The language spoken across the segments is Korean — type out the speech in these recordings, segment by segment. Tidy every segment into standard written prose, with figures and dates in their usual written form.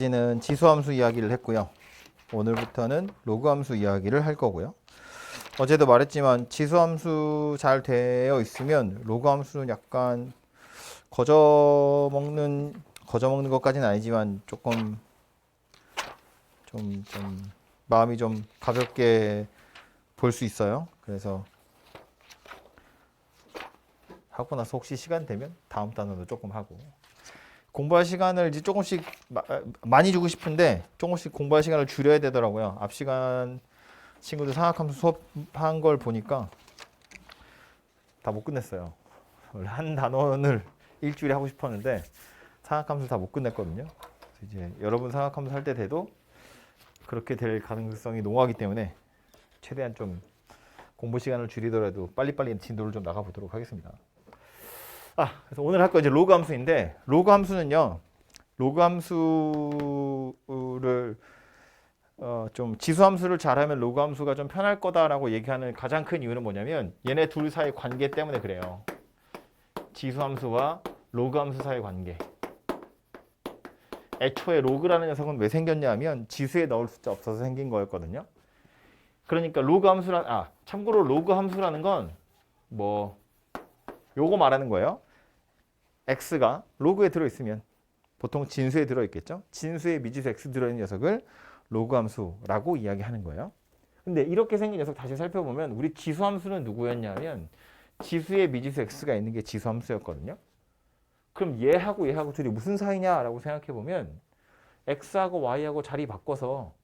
는 지수함수 이야기를 했고요. 오늘부터는 로그함수 이야기를 할 거고요. 어제도 말했지만 지수함수 잘 되어 있으면 로그함수는 약간 거저먹는 것까지는 아니지만 조금 좀 마음이 좀 가볍게 볼 수 있어요. 그래서 하고 나서 혹시 시간 되면 다음 단어도 조금 하고 공부할 시간을 이제 조금씩 많이 주고 싶은데 조금씩 공부할 시간을 줄여야 되더라고요. 앞 시간 친구들 상학함수 수업한 걸 보니까 다 못 끝냈어요. 원래 한 단원을 일주일에 하고 싶었는데 상학함수 다 못 끝냈거든요. 그래서 이제 여러분 상학함수 할 때 돼도 그렇게 될 가능성이 농후하기 때문에 최대한 좀 공부 시간을 줄이더라도 빨리빨리 진도를 좀 나가보도록 하겠습니다. 그래서 오늘 할 거 이제 로그 함수인데 로그 함수는요. 로그 함수를 좀 지수 함수를 잘하면 로그 함수가 좀 편할 거다라고 얘기하는 가장 큰 이유는 뭐냐면 얘네 둘 사이 관계 때문에 그래요. 지수 함수와 로그 함수 사이 관계. 애초에 로그라는 녀석은 왜 생겼냐 하면 지수에 넣을 숫자 없어서 생긴 거였거든요. 그러니까 로그 참고로 로그 함수라는 건 뭐 요거 말하는 거예요. x가 로그에 들어있으면 보통 진수에 들어있겠죠. 진수에 미지수 x 들어있는 녀석을 로그 함수라고 이야기하는 거예요. 근데 이렇게 생긴 녀석 다시 살펴보면 우리 지수 함수는 누구였냐면 지수에 미지수 x가 있는 게 지수 함수였거든요. 그럼 얘하고 둘이 무슨 사이냐라고 생각해보면 x하고 y하고 자리 바꿔서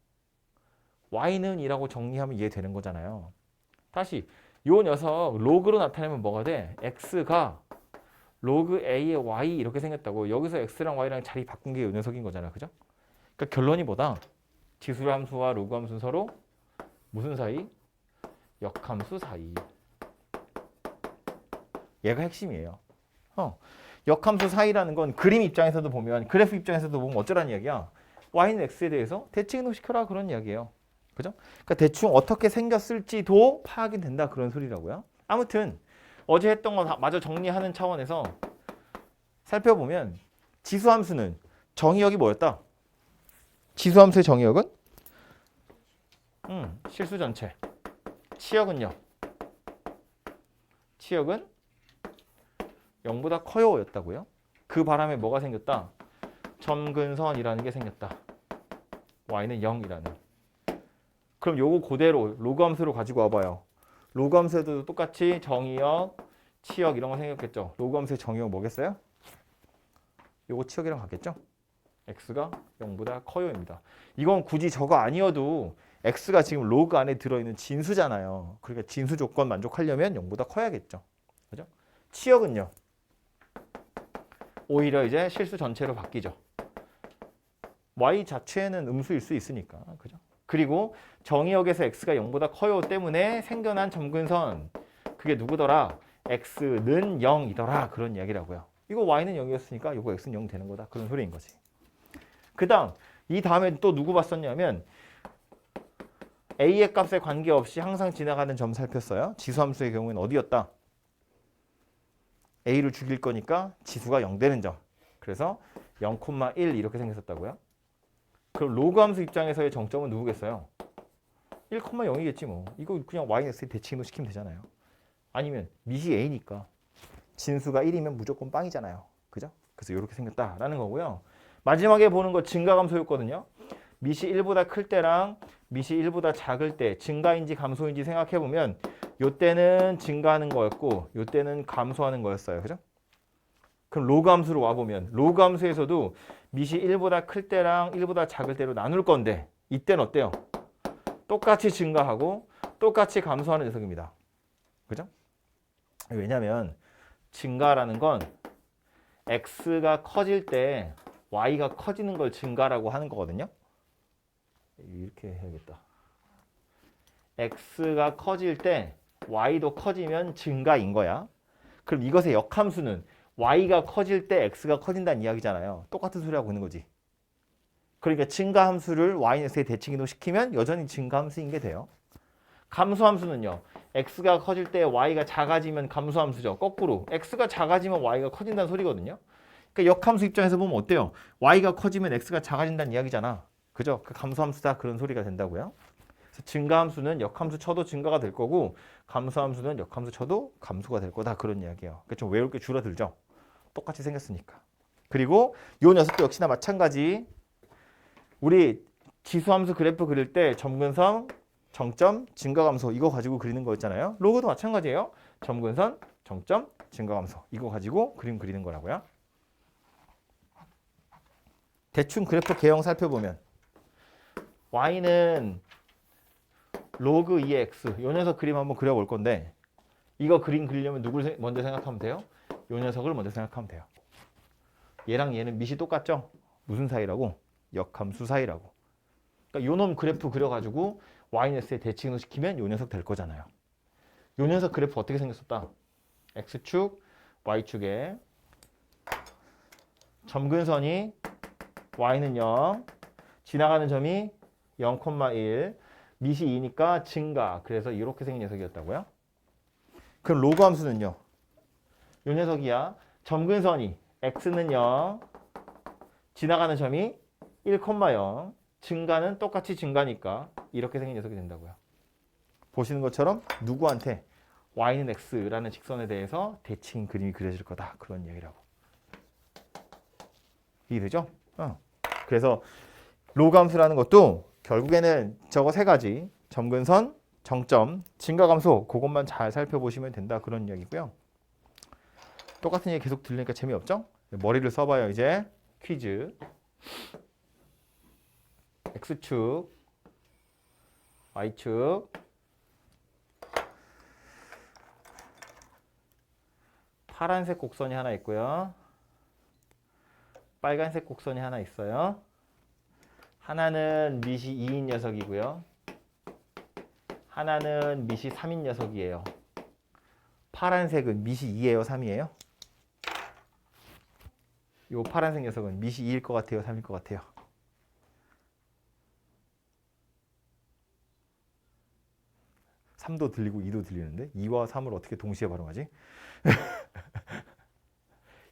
y는 이라고 정리하면 이해되는 거잖아요. 다시 요 녀석 로그로 나타내면 뭐가 돼? x가 로그 a의 y 이렇게 생겼다고. 여기서 x랑 y랑 자리 바꾼 게 이 녀석인 거잖아. 그죠? 그러니까 결론이 뭐다? 지수 함수와 로그 함수는 서로 무슨 사이? 역함수 사이. 얘가 핵심이에요. 역함수 사이라는 건 그림 입장에서도 보면 그래프 입장에서도 보면 어쩌라는 이야기야? y는 x에 대해서 대칭 이동시켜라 그런 이야기예요. 그죠? 그러니까 대충 어떻게 생겼을지도 파악이 된다 그런 소리라고요. 아무튼 어제 했던 거 마저 정리하는 차원에서 살펴보면 지수함수는 정의역이 뭐였다? 지수함수의 정의역은 실수 전체. 치역은요? 치역은 0보다 커요 였다고요. 그 바람에 뭐가 생겼다? 점근선이라는 게 생겼다. y는 0이라는. 그럼 요거 그대로 로그 함수로 가지고 와봐요. 로그 함수에도 똑같이 정의역, 치역 이런 거 생겼겠죠. 로그 함수의 정의역 뭐겠어요? 요거 치역이랑 같겠죠? x가 0보다 커요입니다. 이건 굳이 저거 아니어도 x가 지금 로그 안에 들어있는 진수잖아요. 그러니까 진수 조건 만족하려면 0보다 커야겠죠. 그죠? 치역은요. 오히려 이제 실수 전체로 바뀌죠. y 자체는 음수일 수 있으니까. 그죠? 그리고 정의역에서 x가 0보다 커요 때문에 생겨난 점근선. 그게 누구더라? x는 0이더라. 그런 이야기라고요. 이거 y는 0이었으니까 이거 x는 0 되는 거다. 그런 소리인 거지. 그 다음 이 다음에 또 누구 봤었냐면 a의 값에 관계없이 항상 지나가는 점 살폈어요. 지수함수의 경우에는 어디였다? a를 죽일 거니까 지수가 0 되는 점. 그래서 0,1 이렇게 생겼었다고요. 그럼 로그 함수 입장에서의 정점은 누구겠어요? 1,0이겠지 뭐. 이거 그냥 yx에 대칭도 시키면 되잖아요. 아니면 밑이 a니까 진수가 1이면 무조건 빵이잖아요. 그죠? 그래서 이렇게 생겼다라는 거고요. 마지막에 보는 거 증가감소였거든요. 밑이 1보다 클 때랑 밑이 1보다 작을 때 증가인지 감소인지 생각해보면 요때는 증가하는 거였고 요때는 감소하는 거였어요. 그죠? 그럼 로그 함수로 와보면 로그 함수에서도 밑이 1보다 클 때랑 1보다 작을 때로 나눌 건데 이때는 어때요? 똑같이 증가하고 똑같이 감소하는 녀석입니다. 그죠? 왜냐면 증가라는 건 x가 커질 때 y가 커지는 걸 증가라고 하는 거거든요. 이렇게 해야겠다. x가 커질 때 y도 커지면 증가인 거야. 그럼 이것의 역함수는 y가 커질 때 x가 커진다는 이야기잖아요. 똑같은 소리 하고 있는 거지. 그러니까 증가함수를 yx에 대칭이동시키면 여전히 증가함수인 게 돼요. 감소함수는요. x가 커질 때 y가 작아지면 감소함수죠. 거꾸로 x가 작아지면 y가 커진다는 소리거든요. 그러니까 역함수 입장에서 보면 어때요? y가 커지면 x가 작아진다는 이야기잖아. 그죠? 그 감소함수다 그런 소리가 된다고요. 그래서 증가함수는 역함수 쳐도 증가가 될 거고 감소함수는 역함수 쳐도 감소가 될 거다 그런 이야기예요. 그러니까 좀 외울 게 줄어들죠. 똑같이 생겼으니까. 그리고 요 녀석도 역시나 마찬가지. 우리 지수함수 그래프 그릴 때 점근선, 정점, 증가감소 이거 가지고 그리는 거였잖아요. 로그도 마찬가지예요. 점근선, 정점, 증가감소 이거 가지고 그림 그리는 거라고요. 대충 그래프 개형 살펴보면 y는 로그 2의 x 요 녀석 그림 한번 그려볼 건데 이거 그림 그리려면 누굴 먼저 생각하면 돼요? 요 녀석을 먼저 생각하면 돼요. 얘랑 얘는 밑이 똑같죠? 무슨 사이라고? 역함수 사이라고. 그러니까 요 놈 그래프 그려가지고 yX에 대칭을 시키면 요 녀석 될 거잖아요. 요 녀석 그래프 어떻게 생겼었다? x축, y축에 점근선이 y는 0, 지나가는 점이 0,1, 밑이 2니까 증가. 그래서 이렇게 생긴 녀석이었다고요? 그럼 로그 함수는요? 요 녀석이야. 점근선이 x는 0, 지나가는 점이 1,0, 증가는 똑같이 증가니까 이렇게 생긴 녀석이 된다고요. 보시는 것처럼 누구한테 y는 x라는 직선에 대해서 대칭 그림이 그려질 거다. 그런 이야기라고. 이해되죠? 그래서 로그 함수라는 것도 결국에는 저거 세 가지 점근선, 정점, 증가감소 그것만 잘 살펴보시면 된다. 그런 이야기고요. 똑같은 얘기 계속 들으니까 재미없죠? 머리를 써봐요. 이제 퀴즈. x축, y축, 파란색 곡선이 하나 있고요. 빨간색 곡선이 하나 있어요. 하나는 밑이 2인 녀석이고요. 하나는 밑이 3인 녀석이에요. 파란색은 밑이 2예요, 3이에요? 요 파란색 녀석은 밑이 2일 것 같아요, 3일 것 같아요? 3도 들리고 2도 들리는데 2와 3을 어떻게 동시에 발음하지?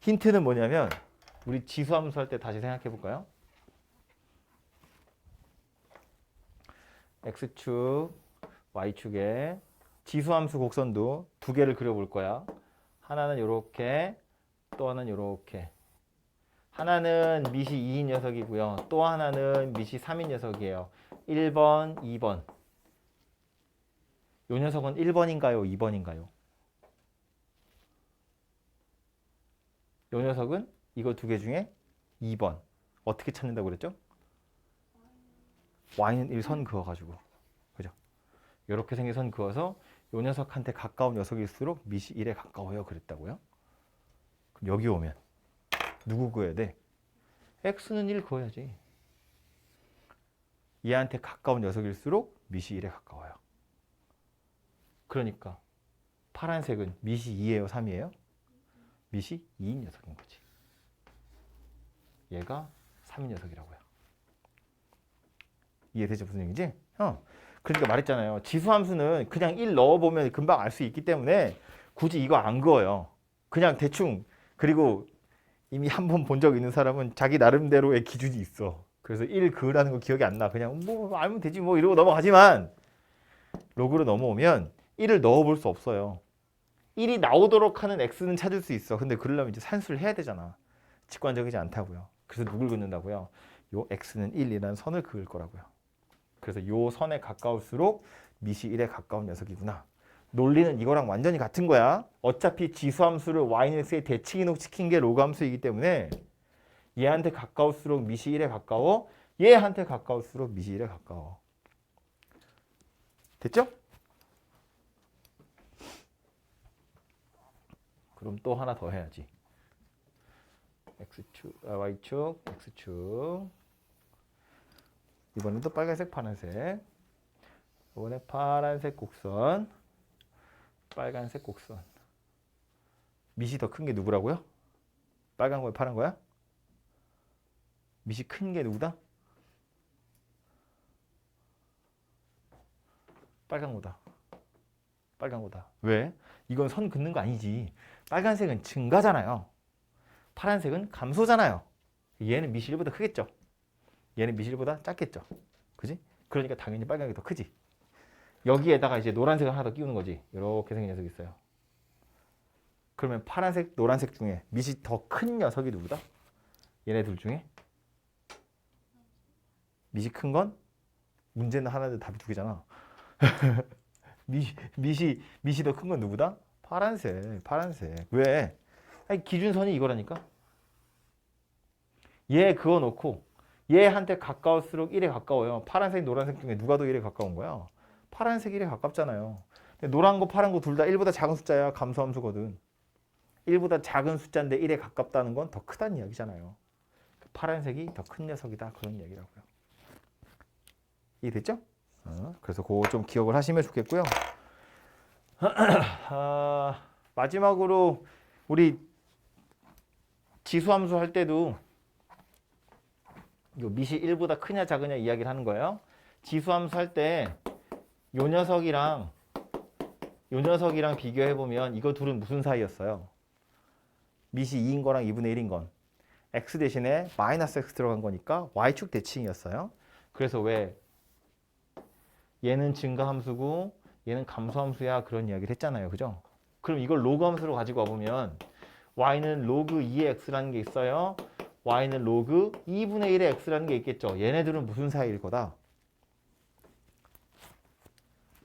힌트는 뭐냐면 우리 지수함수 할 때 다시 생각해 볼까요? x축, y축에 지수함수 곡선도 두 개를 그려볼 거야. 하나는 이렇게, 또 하나는 이렇게. 하나는 밑이 2인 녀석이고요. 또 하나는 밑이 3인 녀석이에요. 1번, 2번. 요 녀석은 1번인가요? 2번인가요? 요 녀석은 이거 두 개 중에 2번. 어떻게 찾는다고 그랬죠? y는 1선 그어가지고. 그죠? 이렇게 생긴 선 그어서 요 녀석한테 가까운 녀석일수록 밑이 1에 가까워요. 그랬다고요? 그럼 여기 오면 누구 그어야 돼? x는 1 그어야지. 얘한테 가까운 녀석일수록 밑이 1에 가까워요. 그러니까 파란색은 밑이 2예요, 3이에요? 밑이 2인 녀석인 거지. 얘가 3인 녀석이라고요. 이해되죠? 무슨 얘기인지? 그러니까 말했잖아요. 지수함수는 그냥 1 넣어보면 금방 알 수 있기 때문에 굳이 이거 안 그어요. 그냥 대충. 그리고 이미 한 번 본 적 있는 사람은 자기 나름대로의 기준이 있어. 그래서 1 그으라는 거 기억이 안 나. 그냥 뭐 알면 되지 뭐 이러고 넘어가지만 로그로 넘어오면 1을 넣어볼 수 없어요. 1이 나오도록 하는 x는 찾을 수 있어. 근데 그러려면 이제 산수를 해야 되잖아. 직관적이지 않다고요. 그래서 누굴 긋는다고요? 요 x는 1이라는 선을 그을 거라고요. 그래서 요 선에 가까울수록 밑이 1에 가까운 녀석이구나. 논리는 이거랑 완전히 같은 거야. 어차피 지수함수를 yx에 대칭시킨 게 로그 함수이기 때문에 얘한테 가까울수록 밑이 1에 가까워. 얘한테 가까울수록 밑이 1에 가까워. 됐죠? 그럼 또 하나 더 해야지. x축, y축, x축. 이번엔 또 빨간색, 파란색. 이번에 파란색 곡선, 빨간색 곡선. 밑이 더 큰 게 누구라고요? 빨간 거야, 파란 거야? 밑이 큰 게 누구다? 빨간 거다. 빨간 거다. 왜? 이건 선 긋는 거 아니지. 빨간색은 증가잖아요. 파란색은 감소잖아요. 얘는 미시 1보다 크겠죠. 얘는 미시 1보다 작겠죠. 그지? 그러니까 당연히 빨간색이 더 크지. 여기에다가 이제 노란색을 하나 더 끼우는 거지. 이렇게 생긴 녀석이 있어요. 그러면 파란색, 노란색 중에 밑이 더 큰 녀석이 누구다? 얘네 둘 중에 밑이 큰 건 문제는 하나인데 답이 두 개잖아. 밑이 더 큰 건 누구다? 파란색. 왜? 아니, 기준선이 이거라니까. 얘 그어 놓고 얘한테 가까울수록 1에 가까워요. 파란색, 노란색 중에 누가 더 1에 가까운 거야? 파란색 1에 가깝잖아요. 노란 거, 파란 거 둘 다 1보다 작은 숫자야. 감소함수거든. 1보다 작은 숫자인데 1에 가깝다는 건 더 크다는 이야기잖아요. 파란색이 더 큰 녀석이다. 그런 이야기라고요. 이해됐죠? 그래서 그거 좀 기억을 하시면 좋겠고요. 마지막으로 우리 지수함수 할 때도 요 밑이 1보다 크냐 작으냐 이야기를 하는 거예요. 지수함수 할 때 요 녀석이랑 비교해보면 이거 둘은 무슨 사이였어요? 밑이 2인 거랑 2분의 1인 건 x 대신에 마이너스 x 들어간 거니까 y축 대칭이었어요. 그래서 왜 얘는 증가함수고 얘는 감소함수야 그런 이야기를 했잖아요. 그죠? 그럼 이걸 로그 함수로 가지고 와보면 y는 로그 2의 x라는 게 있어요. y는 로그 2분의 1의 x라는 게 있겠죠. 얘네들은 무슨 사이일 거다?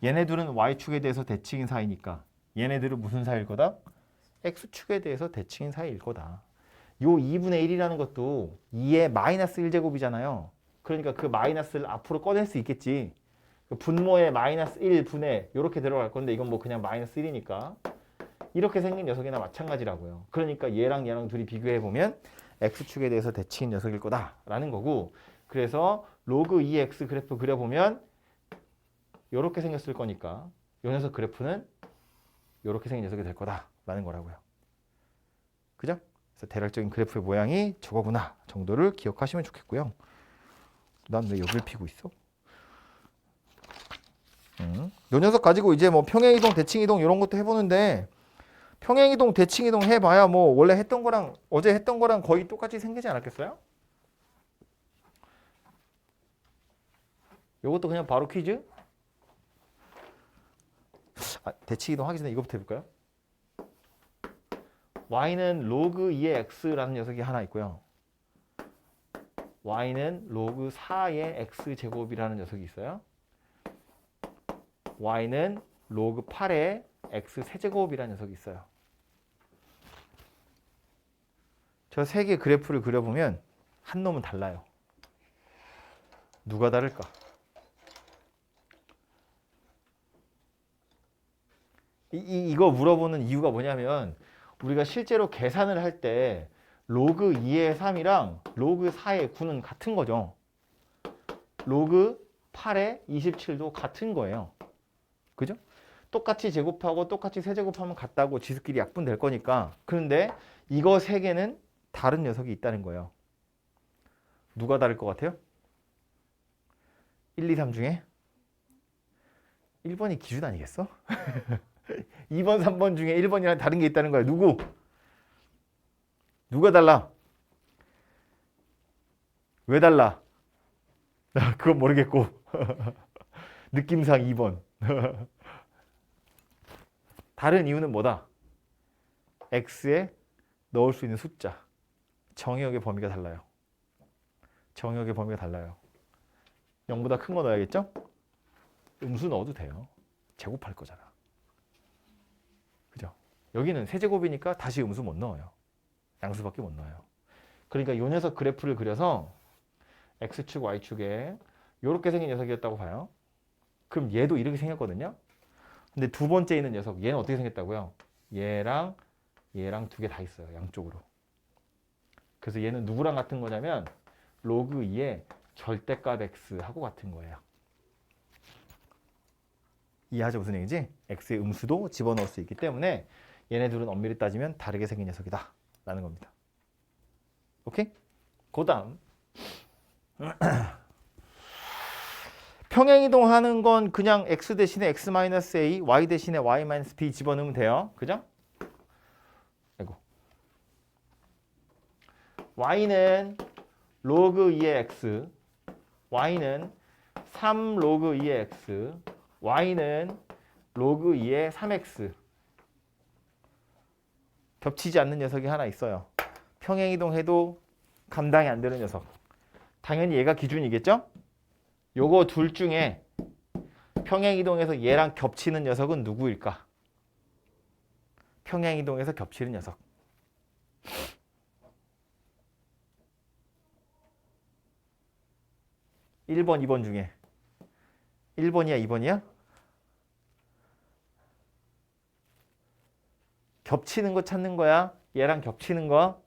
얘네들은 y축에 대해서 대칭인 사이니까 얘네들은 무슨 사이일 거다? x축에 대해서 대칭인 사이일 거다. 요 2분의 1이라는 것도 2의 마이너스 1제곱이잖아요. 그러니까 그 마이너스를 앞으로 꺼낼 수 있겠지. 분모에 마이너스 1분의 이렇게 들어갈 건데 이건 뭐 그냥 마이너스 1이니까 이렇게 생긴 녀석이나 마찬가지라고요. 그러니까 얘랑 둘이 비교해보면 x축에 대해서 대칭인 녀석일 거다라는 거고, 그래서 로그 2x 그래프 그려보면 이렇게 생겼을 거니까 이 녀석 그래프는 이렇게 생긴 녀석이 될 거다라는 거라고요. 그죠? 그래서 대략적인 그래프의 모양이 저거구나 정도를 기억하시면 좋겠고요. 난 왜 여기를 피고 있어? 요 녀석 가지고 이제 뭐 평행이동, 대칭이동 이런 것도 해보는데 평행이동, 대칭이동 해봐야 뭐 원래 했던 거랑 어제 했던 거랑 거의 똑같이 생기지 않았겠어요? 요것도 그냥 바로 퀴즈? 대칭이동 하기 전에 이거부터 해볼까요? y는 로그 2의 x라는 녀석이 하나 있고요. y는 로그 4의 x제곱이라는 녀석이 있어요. y는 로그 8의 x세제곱이라는 녀석이 있어요. 저 세 개의 그래프를 그려보면 한 놈은 달라요. 누가 다를까? 이거 물어보는 이유가 뭐냐면 우리가 실제로 계산을 할 때 로그 2의 3이랑 로그 4의 9는 같은 거죠. 로그 8의 27도 같은 거예요. 그죠? 똑같이 제곱하고 똑같이 세제곱하면 같다고 지수끼리 약분될 거니까. 그런데 이거 세 개는 다른 녀석이 있다는 거예요. 누가 다를 것 같아요? 1, 2, 3 중에 1번이 기준 아니겠어? 2번, 3번 중에 1번이랑 다른 게 있다는 거야. 누가 달라? 왜 달라? 그건 모르겠고. 느낌상 2번. 다른 이유는 뭐다? x에 넣을 수 있는 숫자. 정의역의 범위가 달라요. 정의역의 범위가 달라요. 0보다 큰 거 넣어야겠죠? 음수 넣어도 돼요. 제곱할 거잖아. 그죠? 여기는 세제곱이니까 다시 음수 못 넣어요. 양수밖에 못 넣어요. 그러니까 이 녀석 그래프를 그려서 x축, y축에 이렇게 생긴 녀석이었다고 봐요. 그럼 얘도 이렇게 생겼거든요. 근데 두 번째 있는 녀석, 얘는 어떻게 생겼다고요? 얘랑 두 개 다 있어요. 양쪽으로. 그래서 얘는 누구랑 같은 거냐면 로그 2의 절대값 x하고 같은 거예요. 이해하죠? 무슨 얘기지? x의 음수도 집어넣을 수 있기 때문에 얘네들은 엄밀히 따지면 다르게 생긴 녀석이다 라는 겁니다. 오케이? 그 다음 평행이동하는 건 그냥 x 대신에 x-a, y 대신에 y-b 집어넣으면 돼요. 그죠? 아이고. y는 로그 2의 x, y는 3 로그 2의 x, y는 로그 2의 3x. 겹치지 않는 녀석이 하나 있어요. 평행이동해도 감당이 안 되는 녀석. 당연히 얘가 기준이겠죠? 요거 둘 중에 평행이동해서 얘랑 겹치는 녀석은 누구일까? 평행이동해서 겹치는 녀석. 1번, 2번 중에 1번이야, 2번이야? 겹치는 거 찾는 거야? 얘랑 겹치는 거?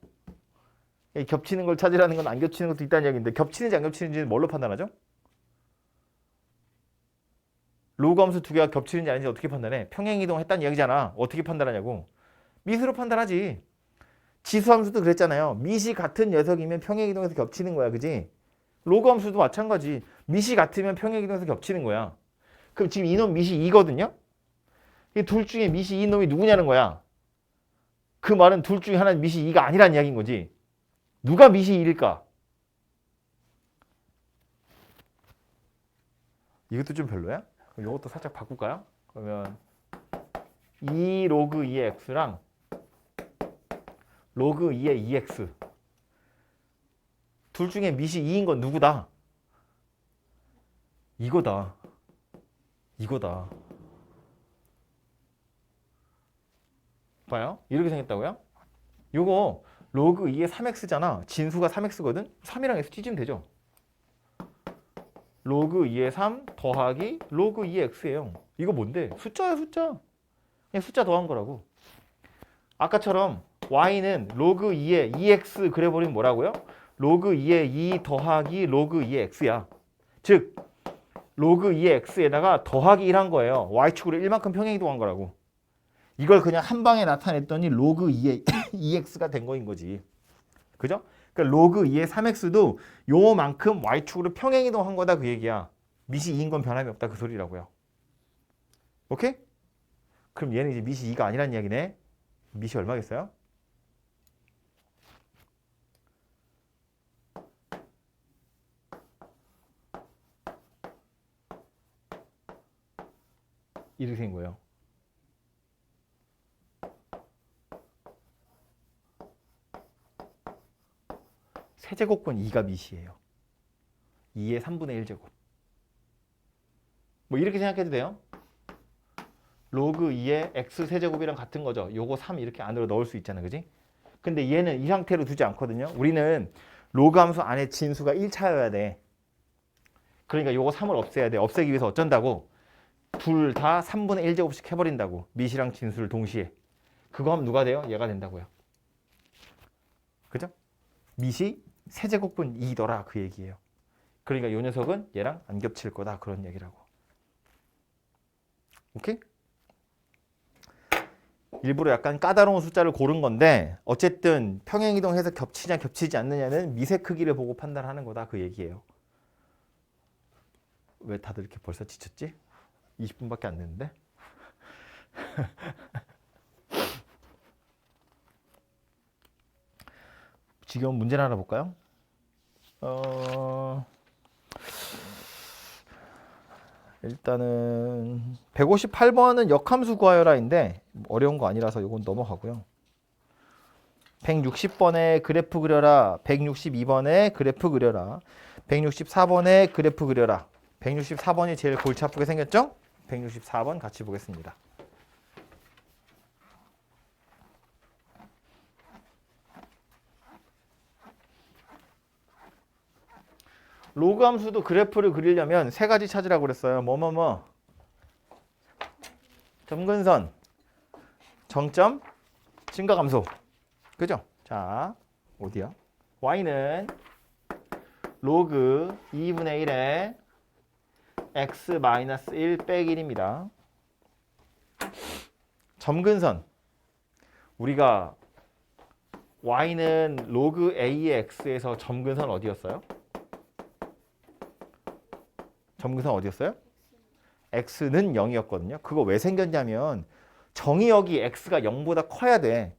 겹치는 걸 찾으라는 건 안 겹치는 것도 있다는 얘기인데 겹치는지 안 겹치는지는 뭘로 판단하죠? 로그 함수 두 개가 겹치는지 아닌지 어떻게 판단해? 평행이동했다는 얘기잖아. 어떻게 판단하냐고. 미수로 판단하지. 지수함수도 그랬잖아요. 밑이 같은 녀석이면 평행이동해서 겹치는 거야. 그지? 로그 함수도 마찬가지. 밑이 같으면 평행이동해서 겹치는 거야. 그럼 지금 이놈 밑이 2거든요? 이 둘 중에 밑이 이 놈이 누구냐는 거야. 그 말은 둘 중에 하나는 밑이 2가 아니라는 이야기인 거지. 누가 밑이 1일까? 이것도 좀 별로야? 그럼 이것도 살짝 바꿀까요? 그러면 2 로그 2의 x랑 로그 2의 2x 둘 중에 밑이 2인 건 누구다? 이거다. 이거다. 봐요. 이렇게 생겼다고요? 요거 로그 2의 3x잖아. 진수가 3x거든? 3이랑 x 찢으면 되죠. 로그 2의 3 더하기 로그 2의 x예요. 이거 뭔데? 숫자야, 숫자. 그냥 숫자 더한 거라고. 아까처럼 y는 로그 2의 2x 그래버리면 뭐라고요? 로그 2의 2 더하기 로그 2의 x야. 즉 로그 2의 x에다가 더하기 1 한 거예요. y축으로 1만큼 평행이동한 거라고. 이걸 그냥 한 방에 나타냈더니 로그 2의 2x가 된 거인 거지. 그죠? 그러니까 로그 2의 3x도 요만큼 y축으로 평행이동한 거다 그 얘기야. 밑이 2인 건 변함이 없다 그 소리라고요. 오케이? 그럼 얘는 이제 밑이 2가 아니란 이야기네. 밑이 얼마겠어요? 이렇게 된 거예요. 세제곱권 2가 밑이에요. 2의 3분의 1제곱. 뭐 이렇게 생각해도 돼요. 로그 2의 x 세제곱이랑 같은 거죠. 요거 3 이렇게 안으로 넣을 수 있잖아. 그지? 근데 얘는 이 상태로 두지 않거든요. 우리는 로그 함수 안에 진수가 1차여야 돼. 그러니까 요거 3을 없애야 돼. 없애기 위해서 어쩐다고? 둘 다 3분의 1제곱씩 해버린다고. 밑이랑 진수를 동시에. 그거 하면 누가 돼요? 얘가 된다고요. 그죠? 밑이 세제곱분 2더라 그 얘기예요. 그러니까 요 녀석은 얘랑 안 겹칠 거다 그런 얘기라고. 오케이? 일부러 약간 까다로운 숫자를 고른 건데 어쨌든 평행이동해서 겹치냐 겹치지 않느냐는 미세 크기를 보고 판단하는 거다 그 얘기예요. 왜 다들 이렇게 벌써 지쳤지? 20분밖에 안 됐는데? 지금 문제를 하나 볼까요? 일단은 158번은 역함수 구하여라인데 어려운 거 아니라서 이건 넘어가고요. 160번에 그래프 그려라. 162번에 그래프 그려라. 164번에 그래프 그려라. 164번이 제일 골치 아프게 생겼죠? 164번 같이 보겠습니다. 로그 함수도 그래프를 그리려면 세 가지 찾으라고 그랬어요. 뭐뭐뭐 점근선, 정점, 증가감소. 그죠? 자, 어디야? y는 로그 2분의 1에 x-1 빼기 1입니다. 점근선. 우리가 y는 로그 a의 x에서 점근선 어디였어요? 점근선 어디였어요? x는 0이었거든요. 그거 왜 생겼냐면 정의역이 x가 0보다 커야 돼.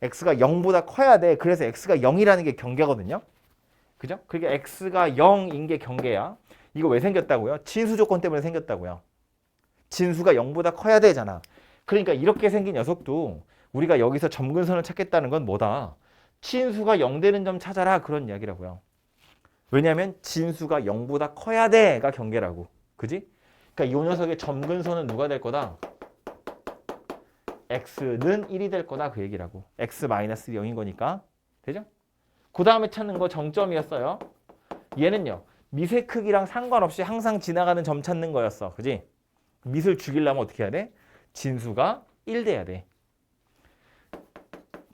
x가 0보다 커야 돼. 그래서 x가 0이라는 게 경계거든요. 그죠? 그러니까 x가 0인 게 경계야. 이거 왜 생겼다고요? 진수 조건 때문에 생겼다고요. 진수가 0보다 커야 되잖아. 그러니까 이렇게 생긴 녀석도 우리가 여기서 점근선을 찾겠다는 건 뭐다? 진수가 0 되는 점 찾아라. 그런 이야기라고요. 왜냐하면 진수가 0보다 커야 돼가 경계라고. 그지? 그러니까 이 녀석의 점근선은 누가 될 거다? x는 1이 될 거다. 그 얘기라고. x-0인 거니까. 되죠? 그 다음에 찾는 거 정점이었어요. 얘는요. 미세 크기랑 상관없이 항상 지나가는 점 찾는 거였어. 그지? 미를 죽이려면 어떻게 해야 돼? 진수가 1 돼야 돼.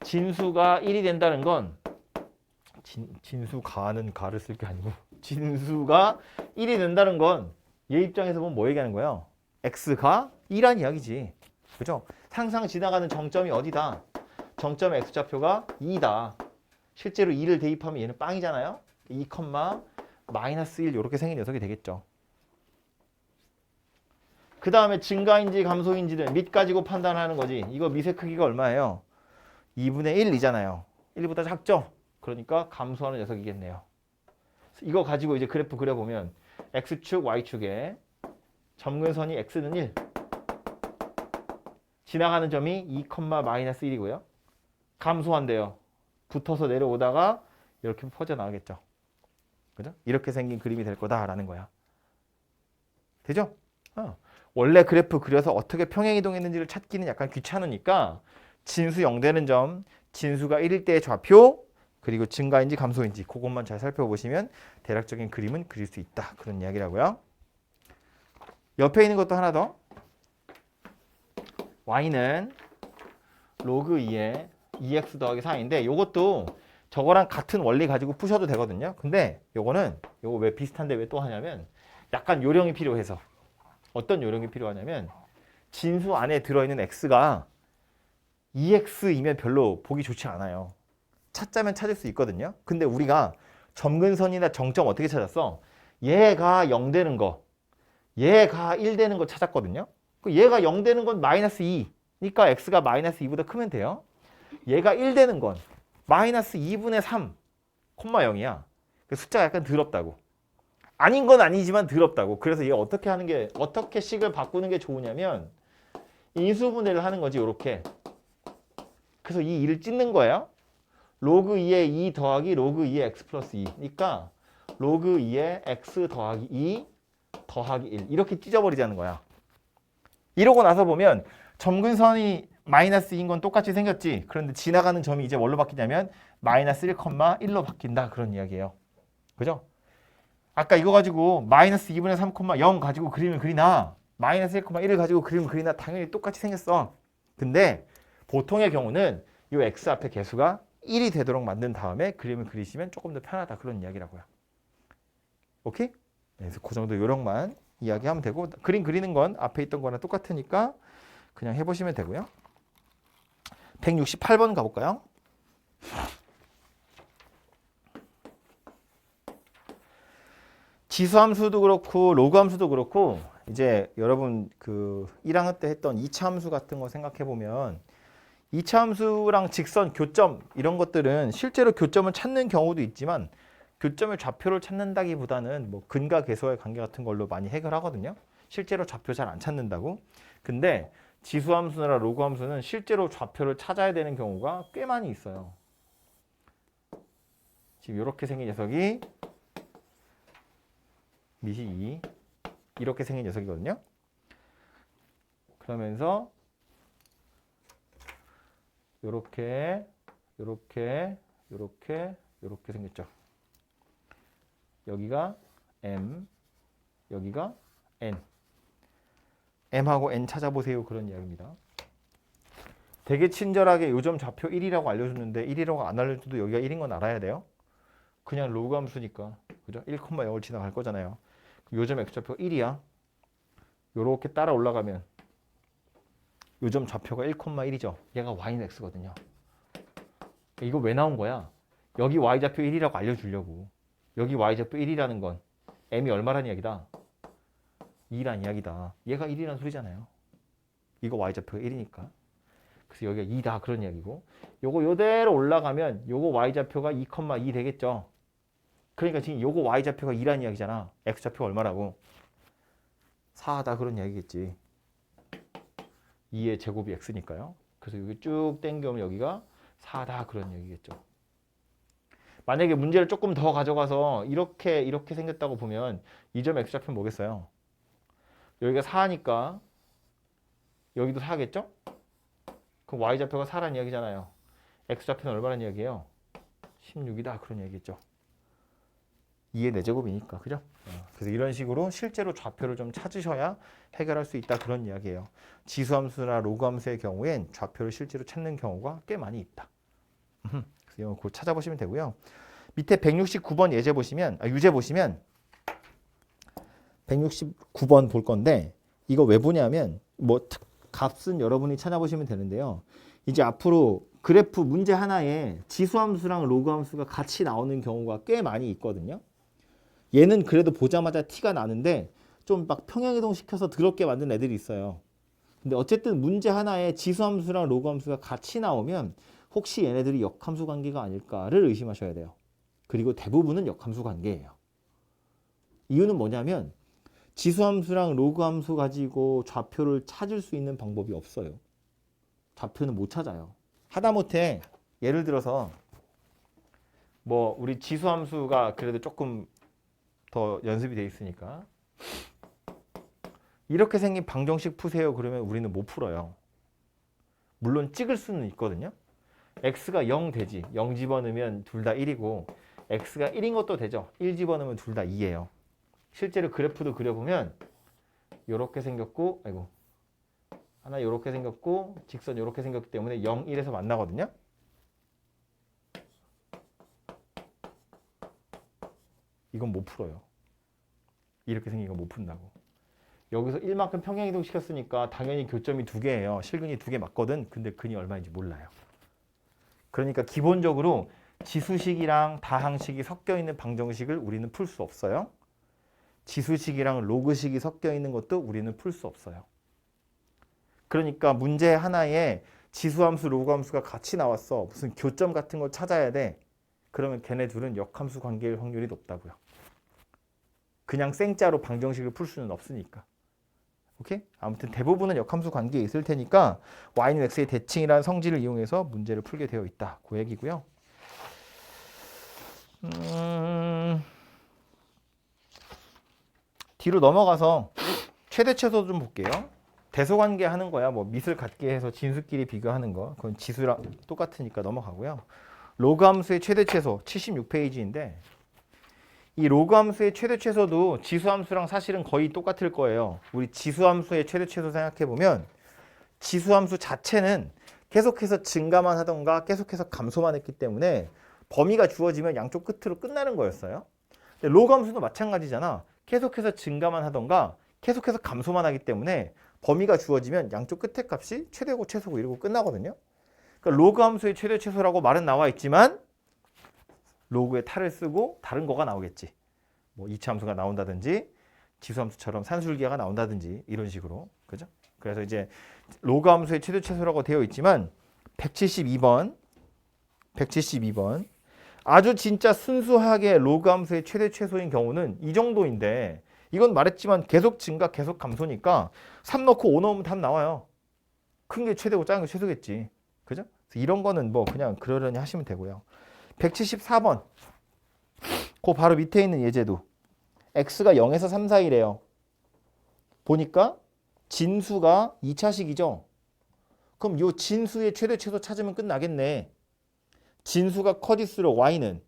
진수가 1이 된다는 건 진수가는 가를 쓸 게 아니고 진수가 1이 된다는 건 얘 입장에서 보면 뭐 얘기하는 거예요? x가 2란 이야기지. 그죠? 항상 지나가는 정점이 어디다? 정점의 x좌표가 2다. 실제로 2를 대입하면 얘는 빵이잖아요. 2, -1 이렇게 생긴 녀석이 되겠죠. 그 다음에 증가인지 감소인지를 밑 가지고 판단하는 거지. 이거 미세 크기가 얼마예요? 2분의 1이잖아요. 1보다 작죠? 그러니까 감소하는 녀석이겠네요. 이거 가지고 이제 그래프 그려보면 x축, y축에 점근선이 x는 1, 지나가는 점이 2, -1이고요. 감소한대요. 붙어서 내려오다가 이렇게 퍼져나가겠죠. 그죠? 이렇게 생긴 그림이 될 거다라는 거야. 되죠? 원래 그래프 그려서 어떻게 평행이동했는지를 찾기는 약간 귀찮으니까 진수 0 되는 점, 진수가 1일 때의 좌표, 그리고 증가인지 감소인지 그것만 잘 살펴보시면 대략적인 그림은 그릴 수 있다. 그런 이야기라고요. 옆에 있는 것도 하나 더. y는 로그 2에 2x 더하기 4인데 이것도 저거랑 같은 원리 가지고 푸셔도 되거든요. 근데 요거 왜 비슷한데 왜 또 하냐면 약간 요령이 필요해서. 어떤 요령이 필요하냐면 진수 안에 들어있는 x가 2x이면 별로 보기 좋지 않아요. 찾자면 찾을 수 있거든요. 근데 우리가 점근선이나 정점 어떻게 찾았어? 얘가 0 되는 거, 얘가 1 되는 거 찾았거든요. 얘가 0 되는 건 -2니까 x가 -2보다 크면 돼요. 얘가 1 되는 건 -2분의 3, 0이야. 숫자가 약간 더럽다고. 아닌 건 아니지만 더럽다고. 그래서 얘 어떻게 식을 바꾸는 게 좋으냐면 인수분해를 하는 거지, 요렇게. 그래서 이 2를 찢는 거예요. 로그 2의 2 더하기 로그 2의 x 플러스 2. 그러니까 로그 2의 x 더하기 2 더하기 1. 이렇게 찢어버리자는 거야. 이러고 나서 보면 점근선이 -2인 건 똑같이 생겼지. 그런데 지나가는 점이 이제 뭘로 바뀌냐면 -1,1로 바뀐다. 그런 이야기예요. 그죠? 아까 이거 가지고 -2분의 3, 0 가지고 그림을 그리나 -1,1 가지고 그림을 그리나 당연히 똑같이 생겼어. 근데 보통의 경우는 이 x 앞에 개수가 1이 되도록 만든 다음에 그림을 그리시면 조금 더 편하다. 그런 이야기라고요. 오케이? 그래서 그 정도 요령만 이야기하면 되고 그림 그리는 건 앞에 있던 거랑 똑같으니까 그냥 해보시면 되고요. 168번 가볼까요? 지수함수도 그렇고 로그함수도 그렇고 이제 여러분 그 1학년 때 했던 2차 함수 같은 거 생각해 보면 2차 함수랑 직선, 교점 이런 것들은 실제로 교점을 찾는 경우도 있지만 교점의 좌표를 찾는다기보다는 뭐 근과 계수와의 관계 같은 걸로 많이 해결하거든요. 실제로 좌표 잘 안 찾는다고. 근데 지수함수나 로그함수는 실제로 좌표를 찾아야 되는 경우가 꽤 많이 있어요. 지금 이렇게 생긴 녀석이 미시 2 이렇게 생긴 녀석이거든요. 그러면서 요렇게 생겼죠. 여기가 M, 여기가 N. M하고 N 찾아보세요. 그런 이야기입니다. 되게 친절하게 요점 좌표 1이라고 알려줬는데 1이라고 안 알려줘도 여기가 1인 건 알아야 돼요. 그냥 로그 함수니까. 그죠? 1,0을 지나갈 거잖아요. 요점 x좌표 1이야. 요렇게 따라 올라가면 요점 좌표가 1,1이죠. 얘가 y는 x거든요. 이거 왜 나온 거야? 여기 y좌표 1이라고 알려주려고. 여기 y좌표 1이라는 건 m이 얼마란 이야기다? 2란 이야기다. 얘가 1이란 소리잖아요. 이거 y좌표가 1이니까. 그래서 여기가 2다 그런 이야기고 요거 요대로 올라가면 요거 y좌표가 2,2 되겠죠. 그러니까 지금 요거 y좌표가 2라는 이야기잖아. x좌표가 얼마라고? 4다 그런 이야기겠지. 2의 제곱이 x니까요. 그래서 여기 쭉 땡겨오면 여기가 4다 그런 얘기겠죠. 만약에 문제를 조금 더 가져가서 이렇게 생겼다고 보면 이 점 x좌표는 뭐겠어요? 여기가 4니까 여기도 4겠죠? 그럼 y좌표가 4라는 이야기잖아요. x좌표는 얼마라는 이야기예요? 16이다 그런 얘기겠죠. 2의 4제곱이니까 그죠? 그래서 이런 식으로 실제로 좌표를 좀 찾으셔야 해결할 수 있다 그런 이야기예요. 지수함수나 로그함수의 경우엔 좌표를 실제로 찾는 경우가 꽤 많이 있다. 그래서 이거 곧 찾아보시면 되고요. 밑에 169번 유제 보시면 169번 볼 건데 이거 왜 보냐면 뭐 값은 여러분이 찾아보시면 되는데요. 이제 앞으로 그래프 문제 하나에 지수함수랑 로그함수가 같이 나오는 경우가 꽤 많이 있거든요. 얘는 그래도 보자마자 티가 나는데 좀 막 평행이동 시켜서 더럽게 만든 애들이 있어요. 근데 어쨌든 문제 하나에 지수함수랑 로그함수가 같이 나오면 혹시 얘네들이 역함수 관계가 아닐까를 의심하셔야 돼요. 그리고 대부분은 역함수 관계예요. 이유는 뭐냐면 지수함수랑 로그함수 가지고 좌표를 찾을 수 있는 방법이 없어요. 좌표는 못 찾아요. 하다못해 예를 들어서 뭐 우리 지수함수가 그래도 조금 더 연습이 돼 있으니까 이렇게 생긴 방정식 푸세요 그러면 우리는 못 풀어요. 물론 찍을 수는 있거든요. x가 0 되지. 0 집어넣으면 둘 다 1이고 x가 1인 것도 되죠. 1 집어넣으면 둘 다 2예요. 실제로 그래프도 그려보면 이렇게 생겼고 아이고 하나 이렇게 생겼고 직선 이렇게 생겼기 때문에 0, 1에서 만나거든요. 이건 못 풀어요. 이렇게 생긴 건 못 푼다고. 여기서 1만큼 평행이동 시켰으니까 당연히 교점이 2개예요. 실근이 2개 맞거든. 근데 근이 얼마인지 몰라요. 그러니까 기본적으로 지수식이랑 다항식이 섞여 있는 방정식을 우리는 풀 수 없어요. 지수식이랑 로그식이 섞여 있는 것도 우리는 풀 수 없어요. 그러니까 문제 하나에 지수함수, 로그함수가 같이 나왔어. 무슨 교점 같은 걸 찾아야 돼. 그러면 걔네 둘은 역함수 관계일 확률이 높다고요. 그냥 생짜로 방정식을 풀 수는 없으니까. 오케이? 아무튼 대부분은 역함수 관계에 있을 테니까 y는 x의 대칭이라는 성질을 이용해서 문제를 풀게 되어 있다. 그 얘기고요. 뒤로 넘어가서 최대 최소 좀 볼게요. 대소관계 하는 거야. 뭐 밑을 같게 해서 진수끼리 비교하는 거. 그건 지수랑 똑같으니까 넘어가고요. 로그함수의 최대 최소 76페이지인데 이 로그함수의 최대 최소도 지수함수랑 사실은 거의 똑같을 거예요. 우리 지수함수의 최대 최소 생각해 보면 지수함수 자체는 계속해서 증가만 하던가 계속해서 감소만 했기 때문에 범위가 주어지면 양쪽 끝으로 끝나는 거였어요. 근데 로그함수도 마찬가지잖아. 계속해서 증가만 하던가 계속해서 감소만 하기 때문에 범위가 주어지면 양쪽 끝의 값이 최대고 최소고 이러고 끝나거든요. 그러니까 로그함수의 최대 최소라고 말은 나와 있지만 로그에 탈을 쓰고 다른 거가 나오겠지. 뭐 이차함수가 나온다든지 지수함수처럼 산술기하가 나온다든지 이런 식으로. 그죠? 그래서 이제 로그함수의 최대 최소라고 되어 있지만 172번 아주 진짜 순수하게 로그함수의 최대 최소인 경우는 이 정도인데 이건 말했지만 계속 증가 계속 감소니까 3 넣고 5 넣으면 답 나와요. 큰 게 최대고 작은 게 최소겠지. 그죠? 이런 거는 뭐 그냥 그러려니 하시면 되고요. 174번 그 바로 밑에 있는 예제도 x가 0에서 3 사이래요. 보니까 진수가 2차식이죠. 그럼 요 진수의 최대 최소 찾으면 끝나겠네. 진수가 커질수록 y는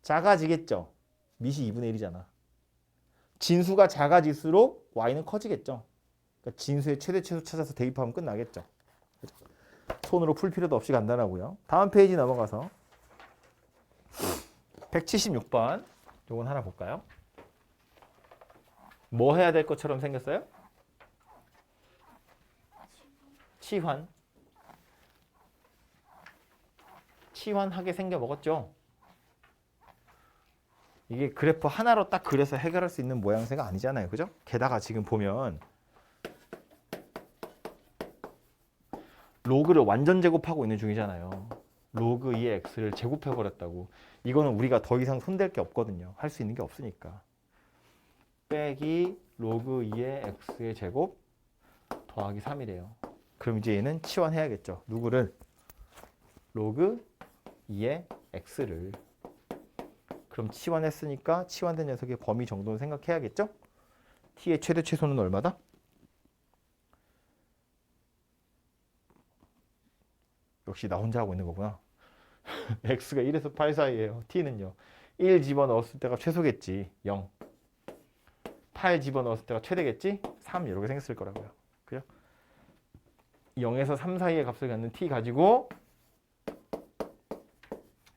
작아지겠죠. 밑이 2분의 1이잖아. 진수가 작아질수록 y는 커지겠죠. 그러니까 진수의 최대 최소 찾아서 대입하면 끝나겠죠. 손으로 풀 필요도 없이 간단하고요. 다음 페이지 넘어가서 176번 요건 하나 볼까요? 뭐 해야 될 것처럼 생겼어요? 치환하게 생겨 먹었죠. 이게 그래프 하나로 딱 그려서 해결할 수 있는 모양새가 아니잖아요. 그죠? 게다가 지금 보면 로그를 완전 제곱하고 있는 중이잖아요. 로그 2의 x를 제곱해버렸다고. 이거는 우리가 더 이상 손댈 게 없거든요. 할 수 있는 게 없으니까. 빼기 로그 2의 x의 제곱 더하기 3이래요. 그럼 이제 얘는 치환해야겠죠. 누구를? 로그 2의 x를. 그럼 치환했으니까 치환된 녀석의 범위 정도는 생각해야겠죠? t의 최대 최소는 얼마다? 역시 나 혼자 하고 있는 거구나. x가 1에서 8 사이예요. t는요. 1 집어넣었을 때가 최소겠지. 0. 8 집어넣었을 때가 최대겠지? 3 이렇게 생겼을 거라고요. 그죠? 0에서 3 사이의 값을 갖는 t 가지고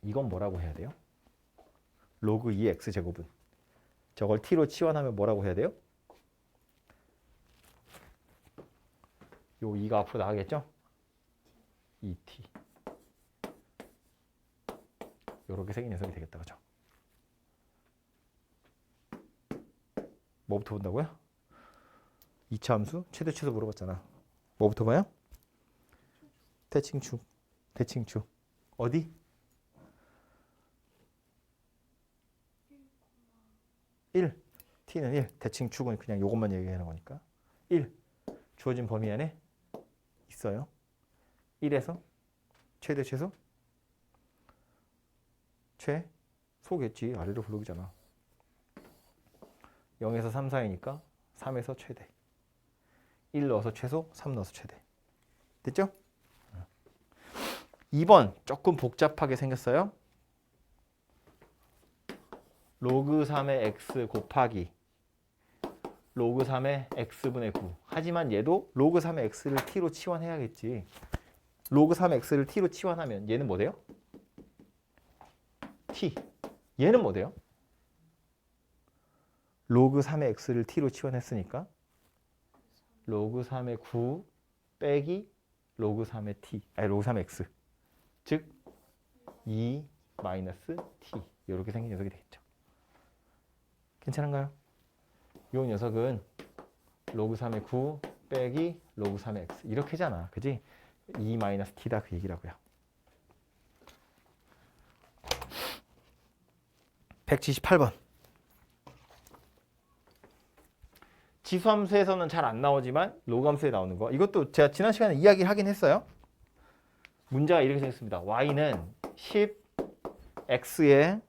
이건 뭐라고 해야 돼요? 로그 2의 x제곱은. 저걸 t로 치환하면 뭐라고 해야 돼요? 요 2가 앞으로 나가겠죠? 2t. 요렇게 생긴 녀석이 되겠다. 그죠? 뭐부터 본다고요? 2차 함수? 최대 최소 물어봤잖아. 뭐부터 봐요? 대칭축. 대칭축. 어디? 1. t는 1. 대칭축은 그냥 요것만 얘기하는 거니까. 1. 주어진 범위 안에 있어요. 1에서 최대 최소? 최소겠지. 아래로 블록이잖아. 0에서 3 사이니까 3에서 최대. 1 넣어서 최소, 3 넣어서 최대. 됐죠? 2번 조금 복잡하게 생겼어요. 로그 3의 x 곱하기 로그 3의 x분의 9. 하지만 얘도 로그 3의 x를 t로 치환해야겠지. 로그 3의 x를 t로 치환하면 얘는 뭐 돼요? t. 얘는 뭐 돼요? 로그 3의 x를 t로 치환했으니까 로그 3의 9 빼기 로그 3의 t. 아니 로그 3의 x. 즉 2 마이너스 t. 이렇게 생긴 녀석이 되겠죠. 괜찮은가요? 이 녀석은 로그 3의 9 빼기 로그 3의 x. 이렇게잖아. 그지? 2 마이너스 t다 그 얘기라고요. 178번. 지수함수에서는 잘 안 나오지만 로그함수에 나오는 거. 이것도 제가 지난 시간에 이야기하긴 했어요. 문제가 이렇게 생겼습니다. y는 10x에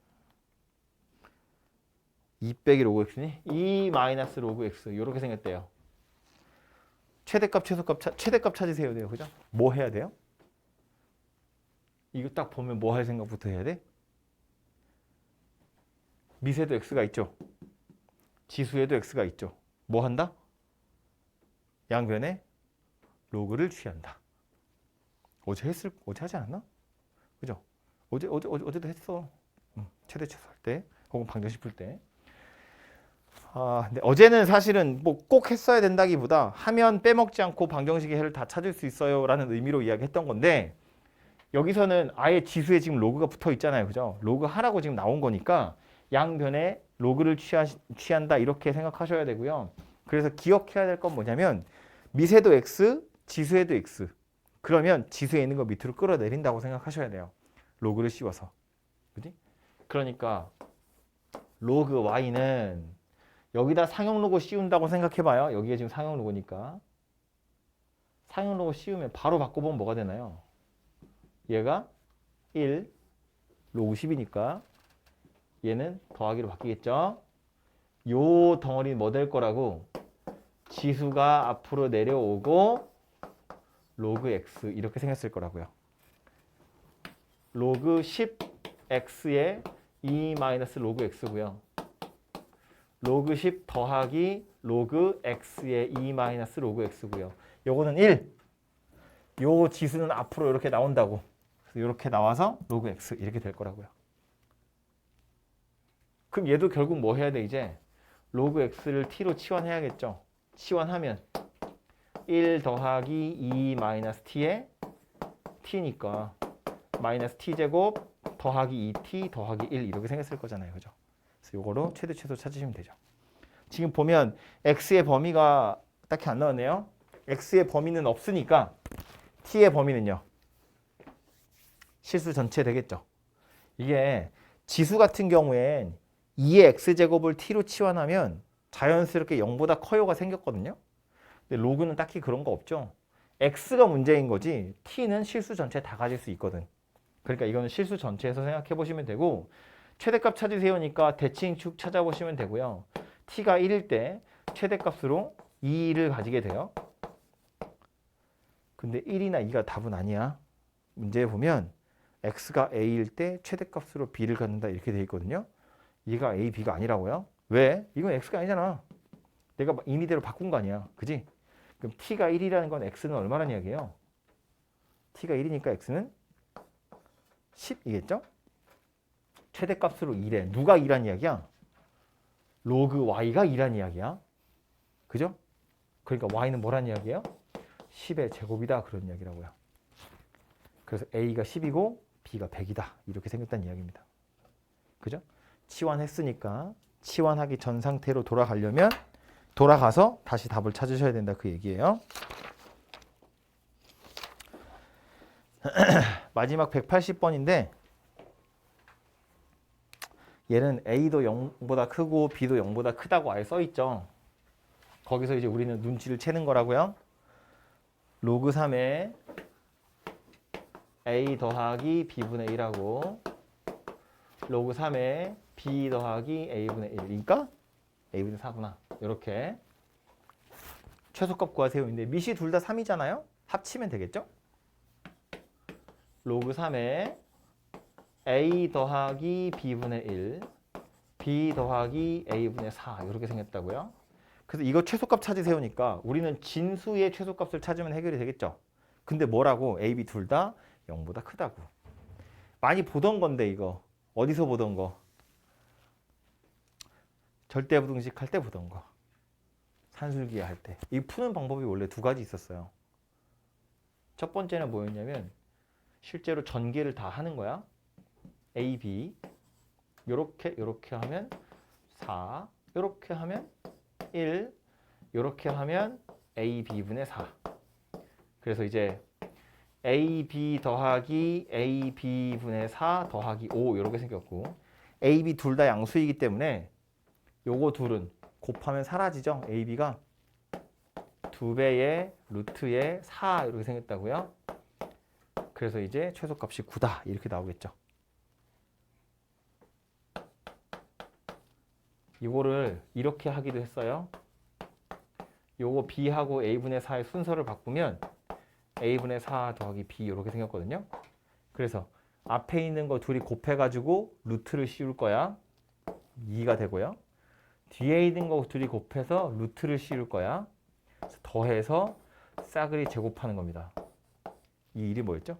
2 빼기 로그 x니 2 마이너스 로그 x 이렇게 생겼대요. 최대값 최소값 최대값 찾으세요. 돼요. 그죠? 뭐 해야 돼요? 이거 딱 보면 뭐 할 생각부터 해야 돼? 미세도 x가 있죠. 지수에도 x가 있죠. 뭐 한다? 양변에 로그를 취한다. 어제 하지 않았나? 그죠? 어제도 했어. 최대 최소 할 때, 혹은 방정식 풀 때. 근데 어제는 사실은 뭐 꼭 했어야 된다기보다 하면 빼먹지 않고 방정식의 해를 다 찾을 수 있어요라는 의미로 이야기했던 건데 여기서는 아예 지수에 지금 로그가 붙어 있잖아요, 그죠? 로그 하라고 지금 나온 거니까 양변에 로그를 취한다 이렇게 생각하셔야 되고요. 그래서 기억해야 될 건 뭐냐면 미세도 x, 지수에도 x. 그러면 지수에 있는 거 밑으로 끌어내린다고 생각하셔야 돼요. 로그를 씌워서. 그지? 그러니까 로그 y는 여기다 상용 로그 씌운다고 생각해봐요. 여기가 지금 상용 로그니까. 상용 로그 씌우면 바로 바꿔보면 뭐가 되나요? 얘가 1, 로그 10이니까 얘는 더하기로 바뀌겠죠? 요 덩어리는 뭐 될 거라고? 지수가 앞으로 내려오고 로그 x 이렇게 생겼을 거라고요. 로그 10x에 2 마이너스 로그 x고요. 로그 10 더하기 로그 x에 2 마이너스 로그 x고요. 요거는 1. 요 지수는 앞으로 이렇게 나온다고. 그래서 이렇게 나와서 로그 x 이렇게 될 거라고요. 그럼 얘도 결국 뭐 해야 돼 이제? 로그 x를 t로 치환해야겠죠. 치환하면 1 더하기 2 마이너스 t에 t니까 마이너스 t제곱 더하기 2t 더하기 1 이렇게 생겼을 거잖아요. 그죠? 그래서 이거로 최대 최소 찾으시면 되죠. 지금 보면 x의 범위가 딱히 안 나왔네요. x의 범위는 없으니까 t의 범위는요. 실수 전체 되겠죠. 이게 지수 같은 경우엔 2의 x제곱을 t로 치환하면 자연스럽게 0보다 커요가 생겼거든요. 근데 로그는 딱히 그런 거 없죠. x가 문제인 거지 t는 실수 전체 다 가질 수 있거든. 그러니까 이거는 실수 전체에서 생각해 보시면 되고 최대값 찾으세요니까 대칭축 찾아보시면 되고요. t가 1일 때 최대값으로 2를 가지게 돼요. 근데 1이나 2가 답은 아니야. 문제에 보면 x가 a일 때 최대값으로 b를 갖는다 이렇게 돼 있거든요. 얘가 a, b가 아니라고요? 왜? 이건 x가 아니잖아. 내가 임의대로 바꾼 거 아니야. 그지? 그럼 t가 1이라는 건 x는 얼마란 이야기예요? t가 1이니까 x는 10이겠죠? 최대값으로 2래. 누가 2란 이야기야? 로그 y가 2란 이야기야. 그죠? 그러니까 y는 뭐란 이야기예요? 10의 제곱이다. 그런 이야기라고요. 그래서 a가 10이고 b가 100이다. 이렇게 생겼다는 이야기입니다. 그죠? 치환했으니까 치환하기 전 상태로 돌아가려면 돌아가서 다시 답을 찾으셔야 된다. 그 얘기예요. 마지막 180번인데 얘는 a도 0보다 크고 b도 0보다 크다고 아예 써있죠. 거기서 이제 우리는 눈치를 채는 거라고요. 로그 3에 a 더하기 b분의 1하고 로그 3에 b 더하기 a분의 1이니까 a분의 4구나. 이렇게 최소값 구하세요인데 밑이 둘 다 3이잖아요. 합치면 되겠죠? 로그 3에 a 더하기 b분의 1 b 더하기 a분의 4 이렇게 생겼다고요. 그래서 이거 최소값 찾으세요니까 우리는 진수의 최소값을 찾으면 해결이 되겠죠. 근데 뭐라고? a, b 둘 다 0보다 크다고. 많이 보던 건데 이거. 어디서 보던 거? 절대부등식 할 때 보던 거. 산술기에 할 때. 이 푸는 방법이 원래 두 가지 있었어요. 첫 번째는 뭐였냐면 실제로 전개를 다 하는 거야. a, b 요렇게 하면 4 요렇게 하면 1 요렇게 하면 a, b분의 4. 그래서 이제 a, b 더하기 a, b분의 4 더하기 5 이렇게 생겼고 a, b 둘 다 양수이기 때문에 요거 둘은 곱하면 사라지죠. a, b가 2배의 루트의 4 이렇게 생겼다고요. 그래서 이제 최소값이 9다 이렇게 나오겠죠. 이거를 이렇게 하기도 했어요. 요거 b하고 a분의 4의 순서를 바꾸면 a분의 4 더하기 b 이렇게 생겼거든요. 그래서 앞에 있는 거 둘이 곱해가지고 루트를 씌울 거야. 2가 되고요. 뒤에 있는 거 둘이 곱해서 루트를 씌울 거야. 더해서 싸그리 제곱하는 겁니다. 이 일이 뭐였죠?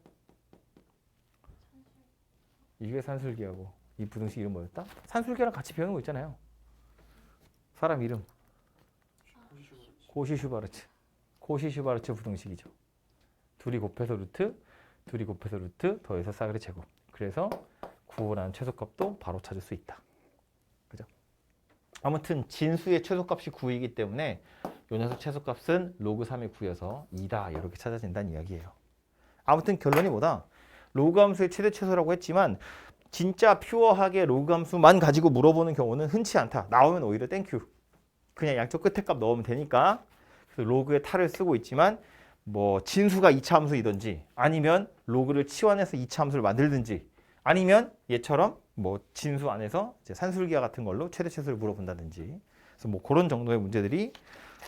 이게 산술기하고 이 부등식 이름 뭐였다? 산술기랑 같이 배우는 거 있잖아요. 사람 이름. 코시-슈바르츠. 코시-슈바르츠 부등식이죠. 둘이 곱해서 루트, 둘이 곱해서 루트, 더해서 싸그리 제곱. 그래서 구원하는 최소값도 바로 찾을 수 있다. 그죠? 아무튼 진수의 최소값이 9이기 때문에 요 녀석 최소값은 로그 3의 9여서 2다 이렇게 찾아진다는 이야기예요. 아무튼 결론이 뭐다? 로그 함수의 최대 최소라고 했지만 진짜 퓨어하게 로그 함수만 가지고 물어보는 경우는 흔치 않다. 나오면 오히려 땡큐. 그냥 양쪽 끝에 값 넣으면 되니까. 그래서 로그의 탈을 쓰고 있지만 뭐 진수가 2차 함수이든지 아니면 로그를 치환해서 2차 함수를 만들든지 아니면 얘처럼 뭐 진수 안에서 이제 산술기와 같은 걸로 최대 최소를 물어본다든지 그래서 뭐 그런 정도의 문제들이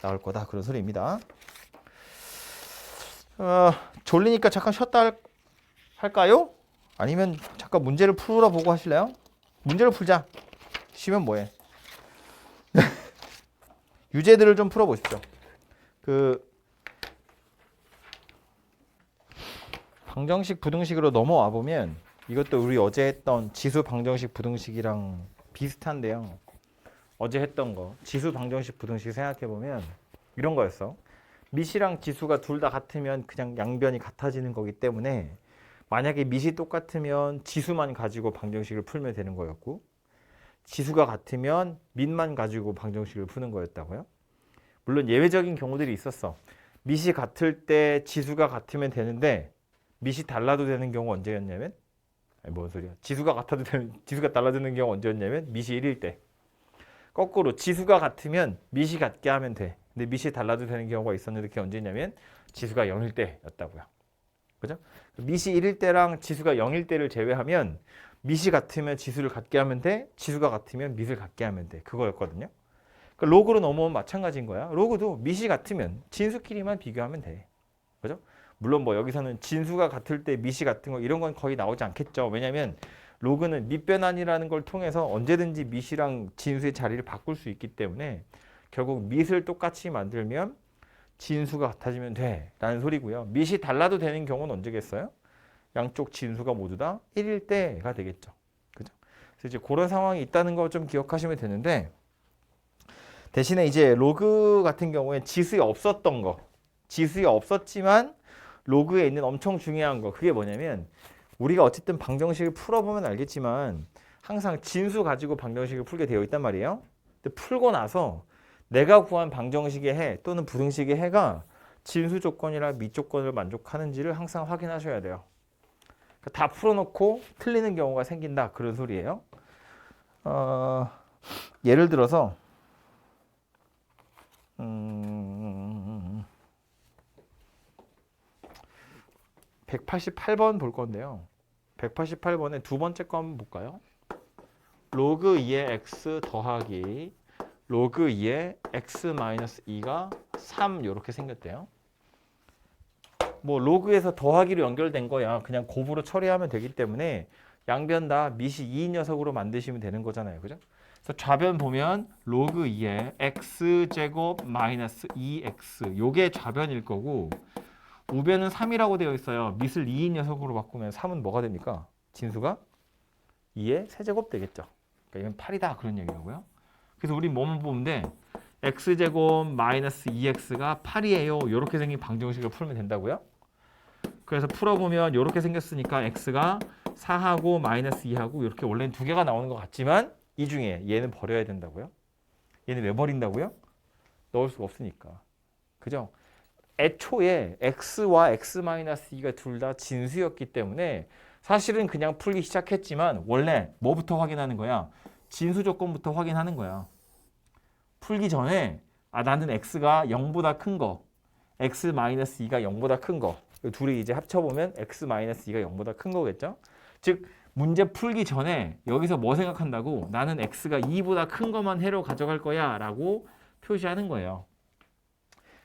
나올 거다 그런 소리입니다. 졸리니까 잠깐 쉬었다 할까요? 아니면 잠깐 문제를 풀어 보고 하실래요? 문제를 풀자. 쉬면 뭐해? 유제들을 좀 풀어 보십시오. 방정식 부등식으로 넘어와 보면 이것도 우리 어제 했던 지수 방정식 부등식이랑 비슷한데요. 어제 했던 거 지수 방정식 부등식 생각해 보면 이런 거였어. 밑이랑 지수가 둘 다 같으면 그냥 양변이 같아지는 거기 때문에 만약에 밑이 똑같으면 지수만 가지고 방정식을 풀면 되는 거였고 지수가 같으면 밑만 가지고 방정식을 푸는 거였다고요. 물론 예외적인 경우들이 있었어. 밑이 같을 때 지수가 같으면 되는데 밑이 달라도 되는 경우 언제였냐면 아니 뭔 소리야. 지수가 달라도 되는 경우 언제였냐면 밑이 1일 때. 거꾸로 지수가 같으면 밑이 같게 하면 돼. 근데 밑이 달라도 되는 경우가 있었는데 그게 언제냐면 지수가 0일 때였다고요. 그죠? 밑이 1일 때랑 지수가 0일 때를 제외하면 밑이 같으면 지수를 같게 하면 돼. 지수가 같으면 밑을 같게 하면 돼. 그거였거든요. 그러니까 로그로 넘어오면 마찬가지인 거야. 로그도 밑이 같으면 진수끼리만 비교하면 돼. 그죠? 물론 뭐 여기서는 진수가 같을 때 밑이 같은 거 이런 건 거의 나오지 않겠죠. 왜냐하면 로그는 밑변환이라는 걸 통해서 언제든지 밑이랑 진수의 자리를 바꿀 수 있기 때문에 결국 밑을 똑같이 만들면 진수가 같아지면 돼 라는 소리고요. 밑이 달라도 되는 경우는 언제겠어요? 양쪽 진수가 모두 다 1일 때가 되겠죠. 그죠? 그래서 이제 그런 상황이 있다는 거 좀 기억하시면 되는데 대신에 이제 로그 같은 경우에 지수에 없었던 거, 지수에 없었지만 로그에 있는 엄청 중요한 거 그게 뭐냐면 우리가 어쨌든 방정식을 풀어보면 알겠지만 항상 진수 가지고 방정식을 풀게 되어 있단 말이에요. 근데 풀고 나서 내가 구한 방정식의 해 또는 부등식의 해가 진수 조건이랑 밑 조건을 만족하는지를 항상 확인하셔야 돼요. 그러니까 다 풀어놓고 틀리는 경우가 생긴다 그런 소리예요. 예를 들어서 188번 볼 건데요. 188번에 두 번째 거 한번 볼까요? 로그 2의 x 더하기 로그 2의 x 마이너스 2가 3 이렇게 생겼대요. 뭐 로그에서 더하기로 연결된 거야. 그냥 곱으로 처리하면 되기 때문에 양변 다 밑이 2인 녀석으로 만드시면 되는 거잖아요. 그죠? 그래서 좌변 보면 로그 2의 x제곱 마이너스 2x 요게 좌변일 거고 우변은 3이라고 되어 있어요. 밑을 2인 녀석으로 바꾸면 3은 뭐가 됩니까? 진수가 2의 세제곱 되겠죠. 그러니까 이건 8이다 그런 얘기라고요. 그래서 우리 뭐만 보면 돼? x제곱 마이너스 2x가 8이에요. 이렇게 생긴 방정식을 풀면 된다고요. 그래서 풀어보면 이렇게 생겼으니까 x가 4하고 마이너스 2하고 이렇게 원래는 두 개가 나오는 것 같지만 이 중에 얘는 버려야 된다고요. 얘는 왜 버린다고요? 넣을 수가 없으니까. 그죠? 애초에 x와 x-2가 둘 다 진수였기 때문에 사실은 그냥 풀기 시작했지만 원래 뭐부터 확인하는 거야? 진수 조건부터 확인하는 거야. 풀기 전에 나는 x가 0보다 큰 거, x-2가 0보다 큰 거 둘이 이제 합쳐보면 x-2가 0보다 큰 거겠죠? 즉 문제 풀기 전에 여기서 뭐 생각한다고? 나는 x가 2보다 큰 것만 해로 가져갈 거야 라고 표시하는 거예요.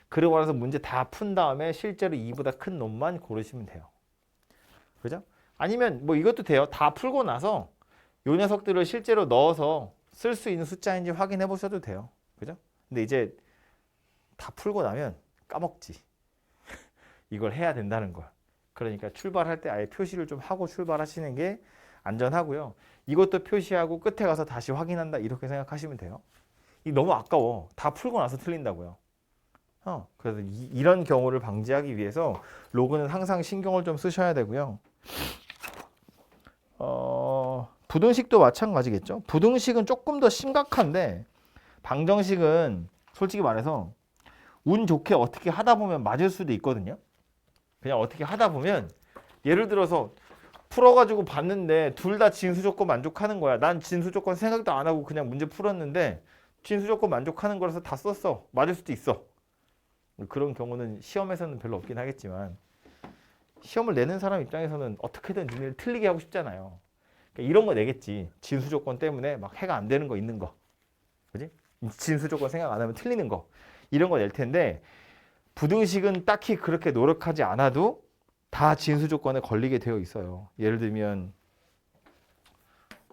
그러고 나서 문제 다 푼 다음에 실제로 2보다 큰 놈만 고르시면 돼요. 그죠? 아니면 뭐 이것도 돼요. 다 풀고 나서 요 녀석들을 실제로 넣어서 쓸 수 있는 숫자인지 확인해 보셔도 돼요. 그죠? 근데 이제 다 풀고 나면 까먹지. 이걸 해야 된다는 거야. 그러니까 출발할 때 아예 표시를 좀 하고 출발하시는 게 안전하고요. 이것도 표시하고 끝에 가서 다시 확인한다 이렇게 생각하시면 돼요. 이 너무 아까워. 다 풀고 나서 틀린다고요. 그래서 이런 경우를 방지하기 위해서 로그는 항상 신경을 좀 쓰셔야 되고요. 부등식도 마찬가지겠죠. 부등식은 조금 더 심각한데 방정식은 솔직히 말해서 운 좋게 어떻게 하다 보면 맞을 수도 있거든요. 그냥 어떻게 하다 보면 예를 들어서 풀어가지고 봤는데 둘 다 진수 조건 만족하는 거야. 난 진수 조건 생각도 안 하고 그냥 문제 풀었는데 진수 조건 만족하는 거라서 다 썼어. 맞을 수도 있어. 그런 경우는 시험에서는 별로 없긴 하겠지만 시험을 내는 사람 입장에서는 어떻게든 니네를 틀리게 하고 싶잖아요. 그러니까 이런 거 내겠지. 진수 조건 때문에 막 해가 안 되는 거 있는 거. 그지? 진수 조건 생각 안 하면 틀리는 거. 이런 거 낼 텐데 부등식은 딱히 그렇게 노력하지 않아도 다 진수 조건에 걸리게 되어 있어요. 예를 들면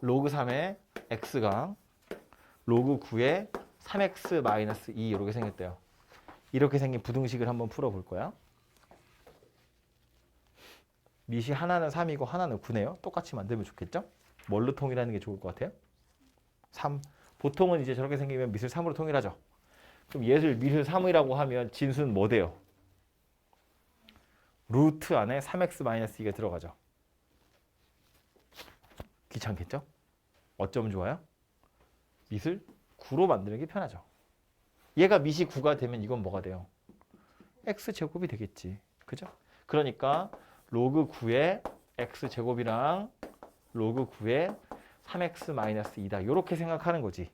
로그 3의 x가 로그 9의 3x-2 이렇게 생겼대요. 이렇게 생긴 부등식을 한번 풀어볼 거야. 밑이 하나는 3이고 하나는 9네요. 똑같이 만들면 좋겠죠? 뭘로 통일하는 게 좋을 것 같아요? 3. 보통은 이제 저렇게 생기면 밑을 3으로 통일하죠. 그럼 얘를 밑을 3이라고 하면 진수는 뭐 돼요? 루트 안에 3x-2가 들어가죠. 귀찮겠죠? 어쩌면 좋아요? 밑을 9로 만드는 게 편하죠. 얘가 밑이 9가 되면 이건 뭐가 돼요? x제곱이 되겠지. 그죠? 그러니까 로그 9의 x제곱이랑 로그 9의 3x-2다. 이렇게 생각하는 거지.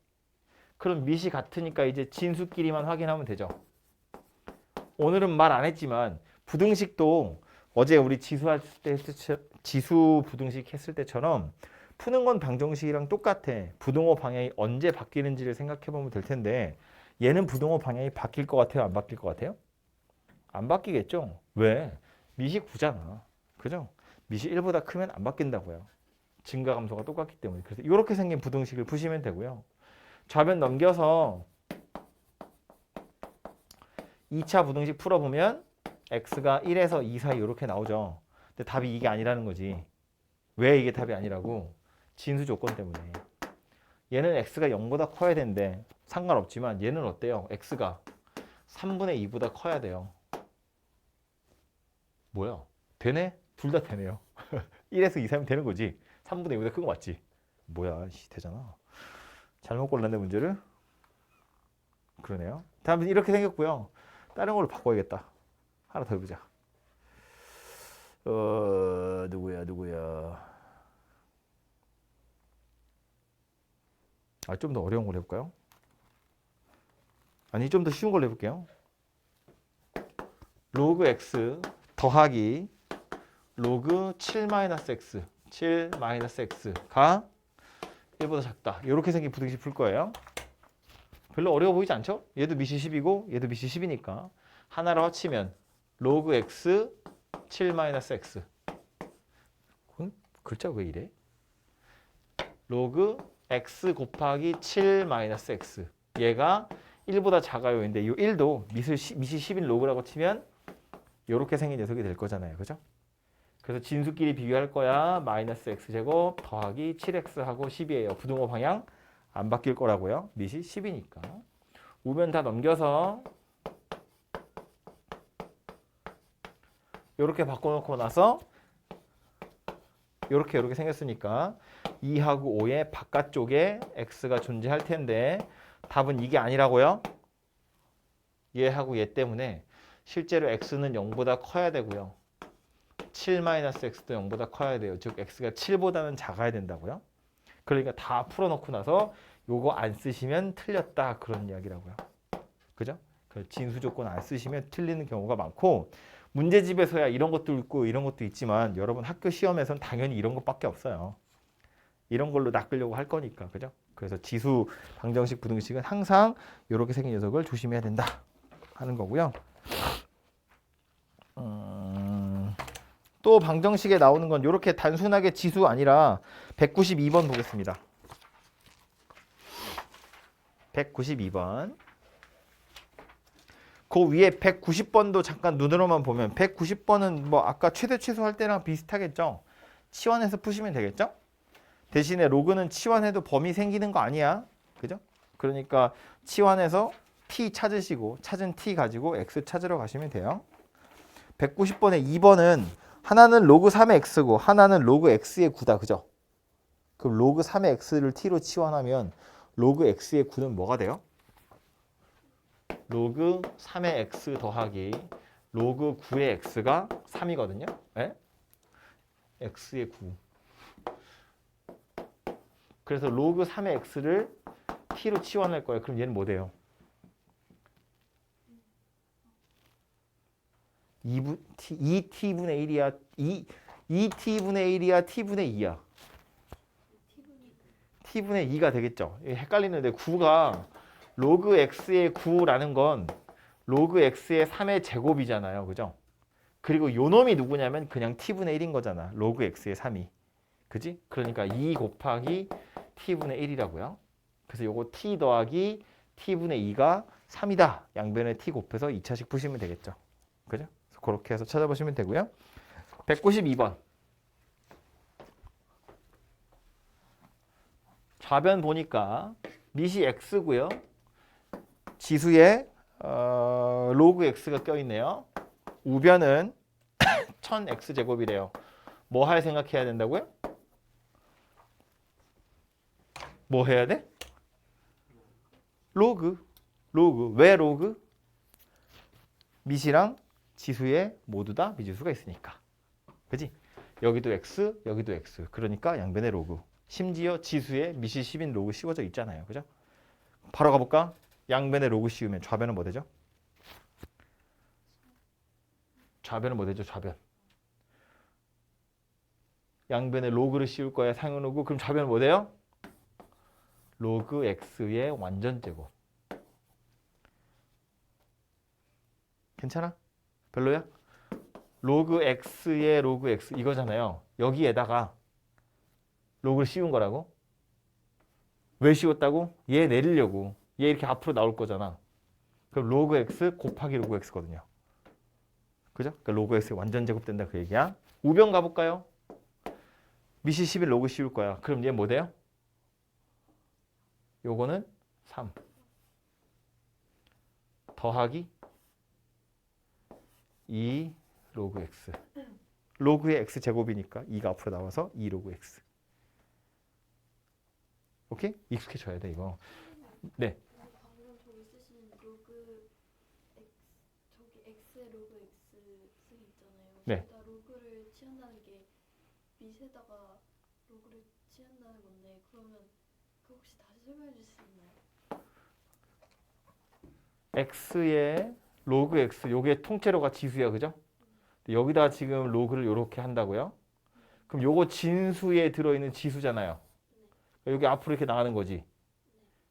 그럼 밑이 같으니까 이제 진수끼리만 확인하면 되죠. 오늘은 말 안 했지만 부등식도 어제 우리 지수 부등식 했을 때처럼 푸는 건 방정식이랑 똑같아. 부등호 방향이 언제 바뀌는지를 생각해 보면 될 텐데 얘는 부등호 방향이 바뀔 것 같아요? 안 바뀔 것 같아요? 안 바뀌겠죠? 왜? 밑이 9잖아. 그죠? 밑이 1보다 크면 안 바뀐다고요. 증가 감소가 똑같기 때문에. 그래서 이렇게 생긴 부등식을 푸시면 되고요. 좌변 넘겨서 2차 부등식 풀어보면 x가 1에서 2 사이 이렇게 나오죠. 근데 답이 이게 아니라는 거지. 왜 이게 답이 아니라고? 진수 조건 때문에. 얘는 x가 0보다 커야 되는데 상관없지만 얘는 어때요? x가 3분의 2보다 커야 돼요. 뭐야? 되네? 둘 다 되네요. 1에서 2 사이면 되는 거지. 3분의 2보다 큰 거 맞지? 뭐야? 되잖아. 잘못 골랐네 문제를. 그러네요. 다음은 이렇게 생겼고요. 다른 걸로 바꿔야겠다. 하나 더 해보자. 누구야? 좀 더 어려운 걸 해볼까요? 아니, 좀 더 쉬운 걸로 해볼게요. 로그 x 더하기 로그 7-x 7-x가 1보다 작다. 이렇게 생긴 부등식 풀 거예요. 별로 어려워 보이지 않죠? 얘도 밑이 10이고 얘도 밑이 10이니까 하나로 합치면 로그 x 7-x. 글자 왜 이래? 로그 x 곱하기 7-x. 얘가 1보다 작아요. 근데 이 1도 밑이 10인 로그라고 치면 이렇게 생긴 녀석이 될 거잖아요. 그죠? 그래서 진수끼리 비교할 거야. 마이너스 x제곱 더하기 7x하고 10이에요. 부등호 방향 안 바뀔 거라고요. 밑이 10이니까. 우변 다 넘겨서 이렇게 바꿔놓고 나서 이렇게 생겼으니까 2하고 5의 바깥쪽에 x가 존재할 텐데 답은 이게 아니라고요. 얘하고 얘 때문에 실제로 x는 0보다 커야 되고요. 7-x도 0보다 커야 돼요. 즉 x가 7보다는 작아야 된다고요. 그러니까 다 풀어놓고 나서 요거 안 쓰시면 틀렸다 그런 이야기라고요. 그죠? 진수 조건 안 쓰시면 틀리는 경우가 많고 문제집에서야 이런 것도 있고 이런 것도 있지만 여러분 학교 시험에서는 당연히 이런 것밖에 없어요. 이런 걸로 낚으려고 할 거니까. 그죠? 그래서 지수 방정식 부등식은 항상 이렇게 생긴 녀석을 조심해야 된다 하는 거고요. 또 방정식에 나오는 건 이렇게 단순하게 지수 아니라 192번 보겠습니다. 192번. 그 위에 190번도 잠깐 눈으로만 보면 190번은 뭐 아까 최대 최소 할 때랑 비슷하겠죠. 치환해서 푸시면 되겠죠. 대신에 로그는 치환해도 범위 생기는 거 아니야. 그죠? 그러니까 치환해서 t 찾으시고 찾은 t 가지고 x 찾으러 가시면 돼요. 190번에 2번은 하나는 로그 3의 x고 하나는 로그 x의 9다. 그죠? 그럼 로그 3의 x를 t로 치환하면 로그 x의 9는 뭐가 돼요? 로그 3의 x 더하기 로그 9의 x가 3이거든요. 네? x의 9. 그래서 로그 3의 x를 t로 치환할 거예요. 그럼 얘는 뭐 돼요? 2t분의 1이야. 2t분의 1이야. t분의 2야. t분의 2가 되겠죠. 헷갈리는데 9가 로그 x의 9라는 건 로그 x의 3의 제곱이잖아요. 그죠? 그리고 요 놈이 누구냐면 그냥 t분의 1인 거잖아. 로그 x의 3이. 그지? 그러니까 2 곱하기 t분의 1이라고요. 그래서 요거 t 더하기 t분의 2가 3이다. 양변에 t 곱해서 2차식 푸시면 되겠죠. 그죠? 그래서 그렇게 해서 찾아보시면 되고요. 192번. 좌변 보니까 밑이 x고요. 지수에 로그 x가 껴있네요. 우변은 1000x제곱이래요. 뭐 할 생각해야 된다고요? 뭐 해야 돼? 로그. 왜 로그? 미시랑 지수에 모두 다 미지수가 있으니까. 그지? 여기도 x, 여기도 x. 그러니까 양변의 로그. 심지어 지수에 미시 10인 로그 씌워져 있잖아요. 그죠? 바로 가볼까? 양변의 로그 씌우면 좌변은 뭐 되죠? 좌변은 뭐 되죠? 좌변. 양변에 로그를 씌울 거야. 상현로그. 그럼 좌변은 뭐 돼요? 로그 x의 완전제곱. 괜찮아? 별로야? 로그 x의 로그 x 이거잖아요. 여기에다가 로그를 씌운 거라고? 왜 씌웠다고? 얘 내리려고. 얘 이렇게 앞으로 나올 거잖아. 그럼 로그 x 곱하기 로그 x거든요. 그죠? 그러니까 로그 x의 완전제곱 된다 그 얘기야. 우변 가볼까요? 미시 11 로그 씌울 거야. 그럼 얘 뭐 돼요? 요거는 3 더하기 2 로그 x. 로그의 x 제곱이니까 2가 앞으로 나와서 2 로그 x. 오케이? 익숙해져야 돼 이거. 네. 방금 저기 쓰신 로그 x 저기 x의 로그 x 쓰기 있잖아요. 네. 거기다 로그를 취한다는 게 밑에다가 로그를 취한다는 건데 그러면 그 혹시 다시 설명해 주실 수 있나요? x의 로그 x 요게 통째로가 지수야. 그죠? 여기다 지금 로그를 요렇게 한다고요? 그럼 요거 진수에 들어있는 지수잖아요. 여기 앞으로 이렇게 나가는 거지.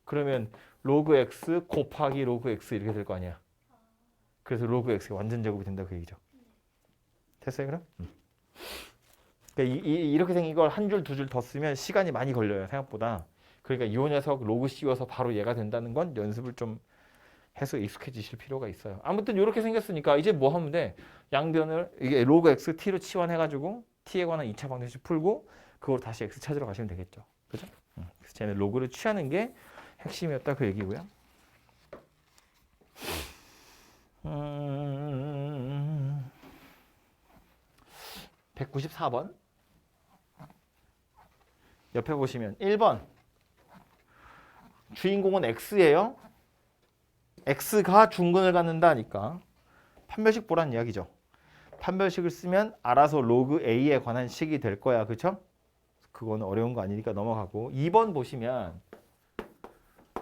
그러면 로그 x 곱하기 로그 x 이렇게 될 거 아니야. 그래서 로그 x가 완전 제곱이 된다 그 얘기죠. 됐어요 그럼? 그러니까 이렇게 생긴 걸 한 줄 두 줄 더 쓰면 시간이 많이 걸려요 생각보다. 그러니까 이 녀석 로그 씌워서 바로 얘가 된다는 건 연습을 좀 해서 익숙해지실 필요가 있어요. 아무튼 이렇게 생겼으니까 이제 뭐 하면 돼? 양변을 이게 로그 x t로 치환해가지고 t에 관한 2차 방정식 풀고 그걸 다시 x 찾으러 가시면 되겠죠. 그죠? 그래서 쟤는 로그를 취하는 게 핵심이었다 그 얘기고요. 194번 옆에 보시면 1번 주인공은 x예요. x가 중근을 갖는다니까 판별식 보란 이야기죠. 판별식을 쓰면 알아서 로그 a에 관한 식이 될 거야. 그렇죠? 그거는 어려운 거 아니니까 넘어가고 2번 보시면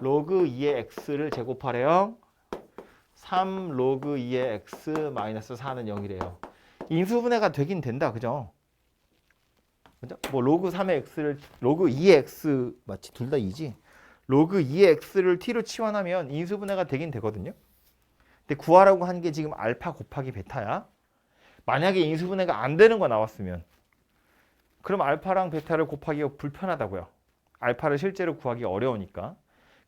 로그 2의 x를 제곱하래요. 3 로그 2의 x 마이너스 4는 0이래요. 인수분해가 되긴 된다. 그죠? 그죠? 뭐 로그 3의 x를 로그 2의 x 맞지? 둘 다 2지. 로그 2의 x를 t로 치환하면 인수분해가 되긴 되거든요. 근데 구하라고 한 게 지금 알파 곱하기 베타야. 만약에 인수분해가 안 되는 거 나왔으면 그럼 알파랑 베타를 곱하기가 불편하다고요. 알파를 실제로 구하기 어려우니까.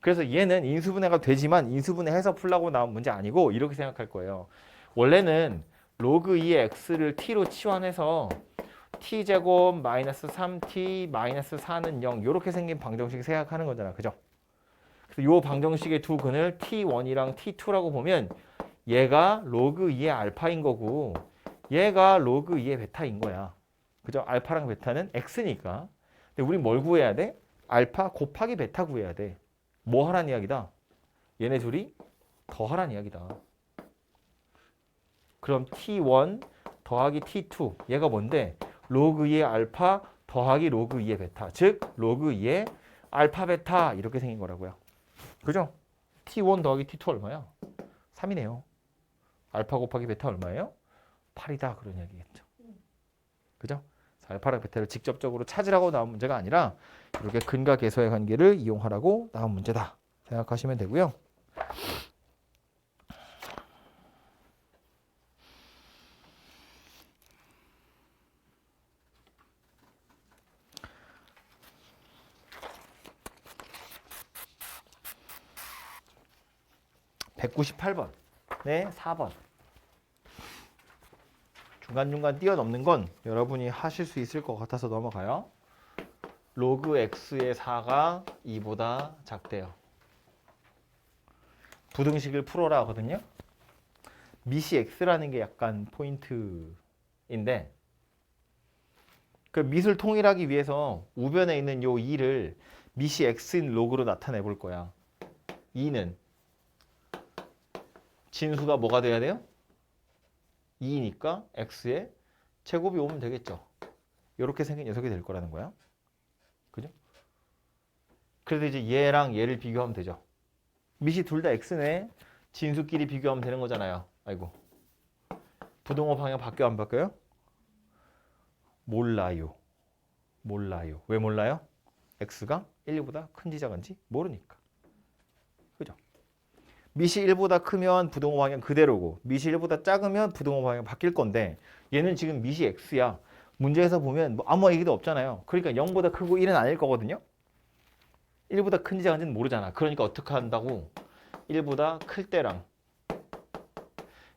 그래서 얘는 인수분해가 되지만 인수분해해서 풀라고 나온 문제 아니고 이렇게 생각할 거예요. 원래는 로그 2의 x를 t로 치환해서 t제곱 마이너스 3t 마이너스 4는 0 이렇게 생긴 방정식 생각하는 거잖아. 그죠? 그래서 이 방정식의 두 근을 t1이랑 t2라고 보면 얘가 로그 2의 알파인 거고 얘가 로그 2의 베타인 거야. 그죠? 알파랑 베타는 x니까. 근데 우린 뭘 구해야 돼? 알파 곱하기 베타 구해야 돼. 뭐 하란 이야기다? 얘네 둘이 더하란 이야기다. 그럼 t1 더하기 t2 얘가 뭔데? 로그 2의 알파 더하기 로그 2의 베타. 즉 로그 2의 알파 베타 이렇게 생긴 거라고요. 그죠? t1 더하기 t2 얼마야? 3이네요. 알파 곱하기 베타 얼마예요? 8이다 그런 이야기겠죠. 그죠? 알파랑 베타를 직접적으로 찾으라고 나온 문제가 아니라 이렇게 근과 계수의 관계를 이용하라고 나온 문제다 생각하시면 되고요. (198번) 네, 4번. 중간중간 뛰어넘는 건 여러분이 하실 수 있을 것 같아서 넘어가요. 로그 x의 4가 2보다 작대요. 부등식을 풀어라 하거든요. 미시 x라는 게 약간 포인트인데 그 밑을 통일하기 위해서 우변에 있는 요 2를 미시 x인 로그로 나타내 볼 거야. 2는 진수가 뭐가 돼야 돼요? 2니까 x의 제곱이 오면 되겠죠. 이렇게 생긴 녀석이 될 거라는 거야. 그죠? 그래서 이제 얘랑 얘를 비교하면 되죠. 밑이 둘 다 x네. 진수끼리 비교하면 되는 거잖아요. 아이고. 부등호 방향 바뀌어 안 바뀌어요? 몰라요. 몰라요. 왜 몰라요? x가 1보다 큰지 작은지 모르니까. 그죠? 밑이 1보다 크면 부등호 방향 그대로고 밑이 1보다 작으면 부등호 방향 바뀔 건데 얘는 지금 밑이 x야. 문제에서 보면 뭐 아무 얘기도 없잖아요. 그러니까 0보다 크고 1은 아닐 거거든요. 1보다 큰지 작은지는 모르잖아. 그러니까 어떻게 한다고? 1보다 클 때랑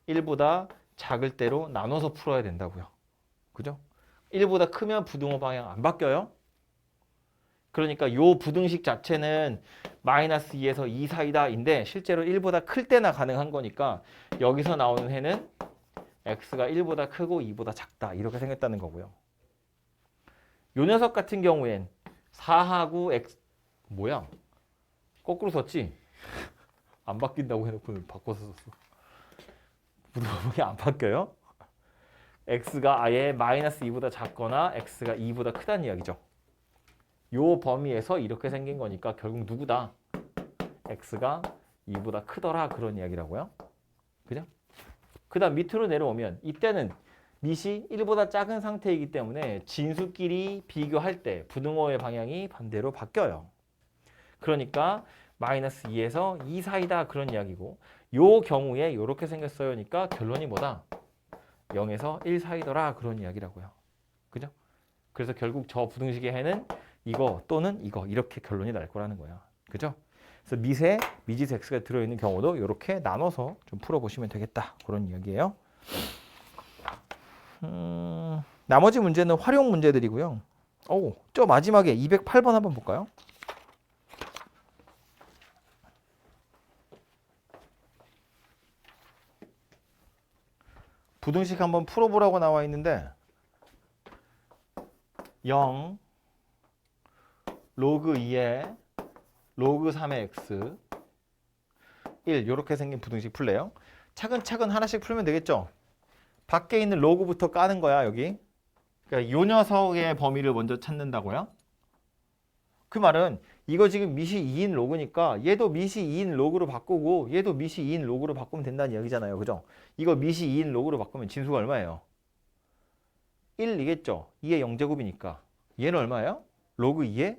1보다 작을 때로 나눠서 풀어야 된다고요. 그죠? 1보다 크면 부등호 방향 안 바뀌어요. 그러니까 요 부등식 자체는 마이너스 2에서 2 사이다인데 실제로 1보다 클 때나 가능한 거니까 여기서 나오는 해는 x가 1보다 크고 2보다 작다 이렇게 생겼다는 거고요. 요 녀석 같은 경우엔 4하고 x 뭐야? 거꾸로 썼지? 안 바뀐다고 해놓고 바꿔서 썼어. 부등호방이 안 바뀌어요? x가 아예 마이너스 2보다 작거나 x가 2보다 크다는 이야기죠. 요 범위에서 이렇게 생긴 거니까 결국 누구다? x가 2보다 크더라 그런 이야기라고요. 그죠? 그 다음 밑으로 내려오면 이때는 밑이 1보다 작은 상태이기 때문에 진수끼리 비교할 때 부등호의 방향이 반대로 바뀌어요. 그러니까 마이너스 2에서 2 사이다 그런 이야기고 요 경우에 이렇게 생겼어요니까 결론이 뭐다? 0에서 1 사이더라 그런 이야기라고요. 그죠? 그래서 결국 저 부등식의 해는 이거 또는 이거 이렇게 결론이 날 거라는 거야. 그죠? 그래서 밑에 미지수 x가 들어있는 경우도 이렇게 나눠서 좀 풀어보시면 되겠다. 그런 이야기예요. 나머지 문제는 활용 문제들이고요. 저 마지막에 208번 한번 볼까요? 부등식 한번 풀어보라고 나와 있는데 0 로그 2에 로그 3의 x 1 이렇게 생긴 부등식 풀래요. 차근차근 하나씩 풀면 되겠죠. 밖에 있는 로그부터 까는 거야 여기. 그러니까 요 녀석의 범위를 먼저 찾는다고요. 그 말은 이거 지금 밑이 2인 로그니까 얘도 밑이 2인 로그로 바꾸고 얘도 밑이 2인 로그로 바꾸면 된다는 이야기잖아요. 그죠? 이거 밑이 2인 로그로 바꾸면 진수가 얼마예요? 1이겠죠. 2의 0제곱이니까. 얘는 얼마예요? 로그 2에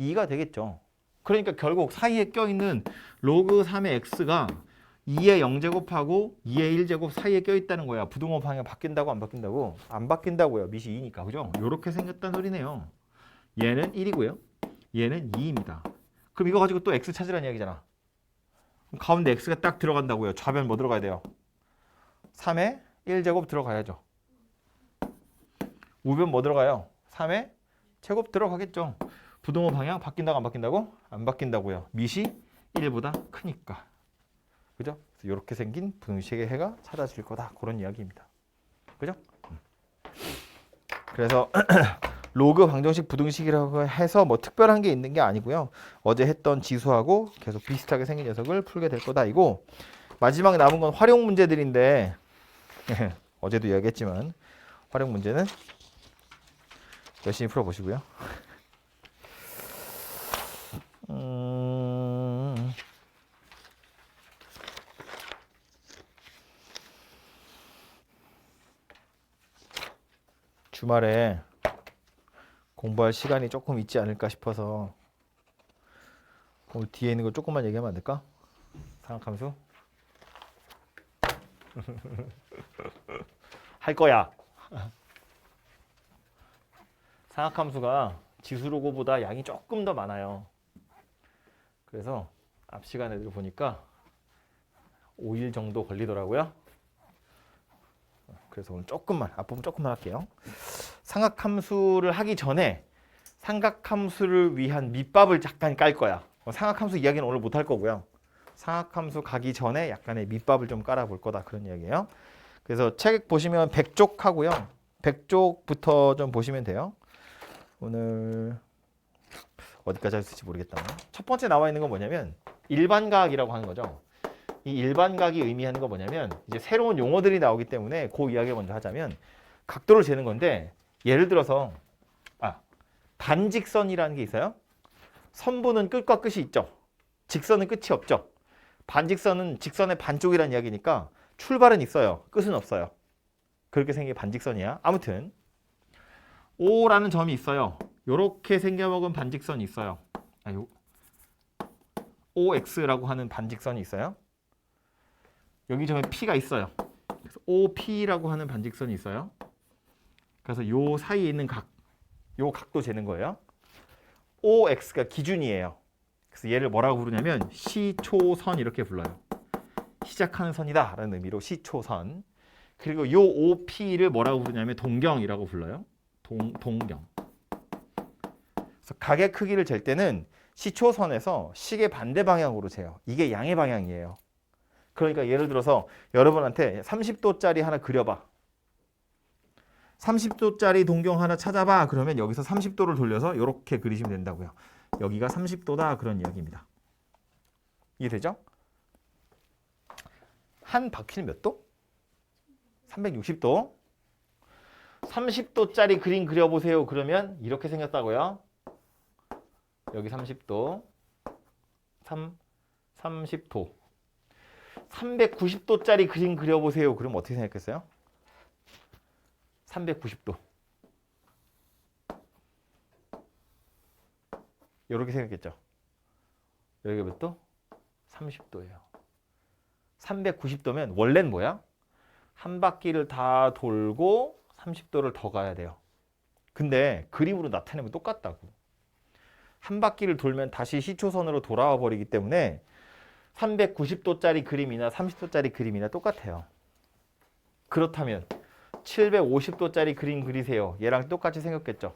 2가 되겠죠. 그러니까 결국 사이에 껴있는 로그 3의 x가 2의 0제곱하고 2의 1제곱 사이에 껴있다는 거야. 부등호 방향 바뀐다고 안 바뀐다고? 안 바뀐다고요. 밑이 2니까. 그죠? 이렇게 생겼다는 소리네요. 얘는 1이고요. 얘는 2입니다. 그럼 이거 가지고 또 x 찾으라는 이야기잖아. 그럼 가운데 x가 딱 들어간다고요. 좌변 뭐 들어가야 돼요? 3의 1제곱 들어가야죠. 우변 뭐 들어가요? 3의 제곱 들어가겠죠. 부등호 방향 바뀐다고 안 바뀐다고? 안 바뀐다고요. 밑이 1보다 크니까. 그죠? 이렇게 생긴 부등식의 해가 찾아질 거다. 그런 이야기입니다. 그죠? 그래서 로그 방정식 부등식이라고 해서 뭐 특별한 게 있는 게 아니고요. 어제 했던 지수하고 계속 비슷하게 생긴 녀석을 풀게 될 거다. 이고 마지막에 남은 건 활용 문제들인데 어제도 이야기했지만 활용 문제는 열심히 풀어보시고요. 주말에 공부할 시간이 조금 있지 않을까 싶어서 오늘 뒤에 있는 거 조금만 얘기하면 안 될까? 삼각함수? 할 거야. 삼각함수가 지수로고보다 양이 조금 더 많아요. 그래서 앞 시간에들 보니까 5일 정도 걸리더라고요. 그래서 오늘 조금만, 앞부분 조금만 할게요. 삼각함수를 하기 전에 삼각함수를 위한 밑밥을 잠깐 깔 거야. 삼각함수 이야기는 오늘 못 할 거고요. 삼각함수 가기 전에 약간의 밑밥을 좀 깔아볼 거다. 그런 이야기예요. 그래서 책 보시면 100쪽 하고요. 100쪽부터 좀 보시면 돼요. 오늘 어디까지 할 수 있을지 모르겠다. 첫 번째 나와 있는 건 뭐냐면 일반가학이라고 하는 거죠. 이 일반각이 의미하는 거 뭐냐면 이제 새로운 용어들이 나오기 때문에 그 이야기 먼저 하자면 각도를 재는 건데 예를 들어서 반직선이라는 게 있어요. 선부는 끝과 끝이 있죠. 직선은 끝이 없죠. 반직선은 직선의 반쪽이라는 이야기니까 출발은 있어요. 끝은 없어요. 그렇게 생긴 게 반직선이야. 아무튼 O라는 점이 있어요. 요렇게 생겨먹은 반직선이 있어요. OX라고 하는 반직선이 있어요. 여기 점에 P가 있어요. 그래서 OP라고 하는 반직선이 있어요. 그래서 요 사이에 있는 요 각도 재는 거예요. OX가 기준이에요. 그래서 얘를 뭐라고 부르냐면 시초선 이렇게 불러요. 시작하는 선이다 라는 의미로 시초선. 그리고 요 OP를 뭐라고 부르냐면 동경이라고 불러요. 동경. 그래서 각의 크기를 잴 때는 시초선에서 식의 반대 방향으로 재요. 이게 양의 방향이에요. 그러니까 예를 들어서 여러분한테 30도짜리 하나 그려봐. 30도짜리 동경 하나 찾아봐. 그러면 여기서 30도를 돌려서 이렇게 그리시면 된다고요. 여기가 30도다 그런 이야기입니다. 이해되죠? 한 바퀴는 몇 도? 360도. 30도짜리 그림 그려보세요. 그러면 이렇게 생겼다고요. 여기 30도. 30도. 390도짜리 그림 그려보세요. 그럼 어떻게 생각했어요? 390도. 이렇게 생겼겠죠. 여기가 몇 도? 30도예요. 390도면 원래는 뭐야? 한 바퀴를 다 돌고 30도를 더 가야 돼요. 근데 그림으로 나타내면 똑같다고. 한 바퀴를 돌면 다시 시초선으로 돌아와 버리기 때문에 390도짜리 그림이나 30도짜리 그림이나 똑같아요. 그렇다면 750도짜리 그림 그리세요. 얘랑 똑같이 생겼겠죠.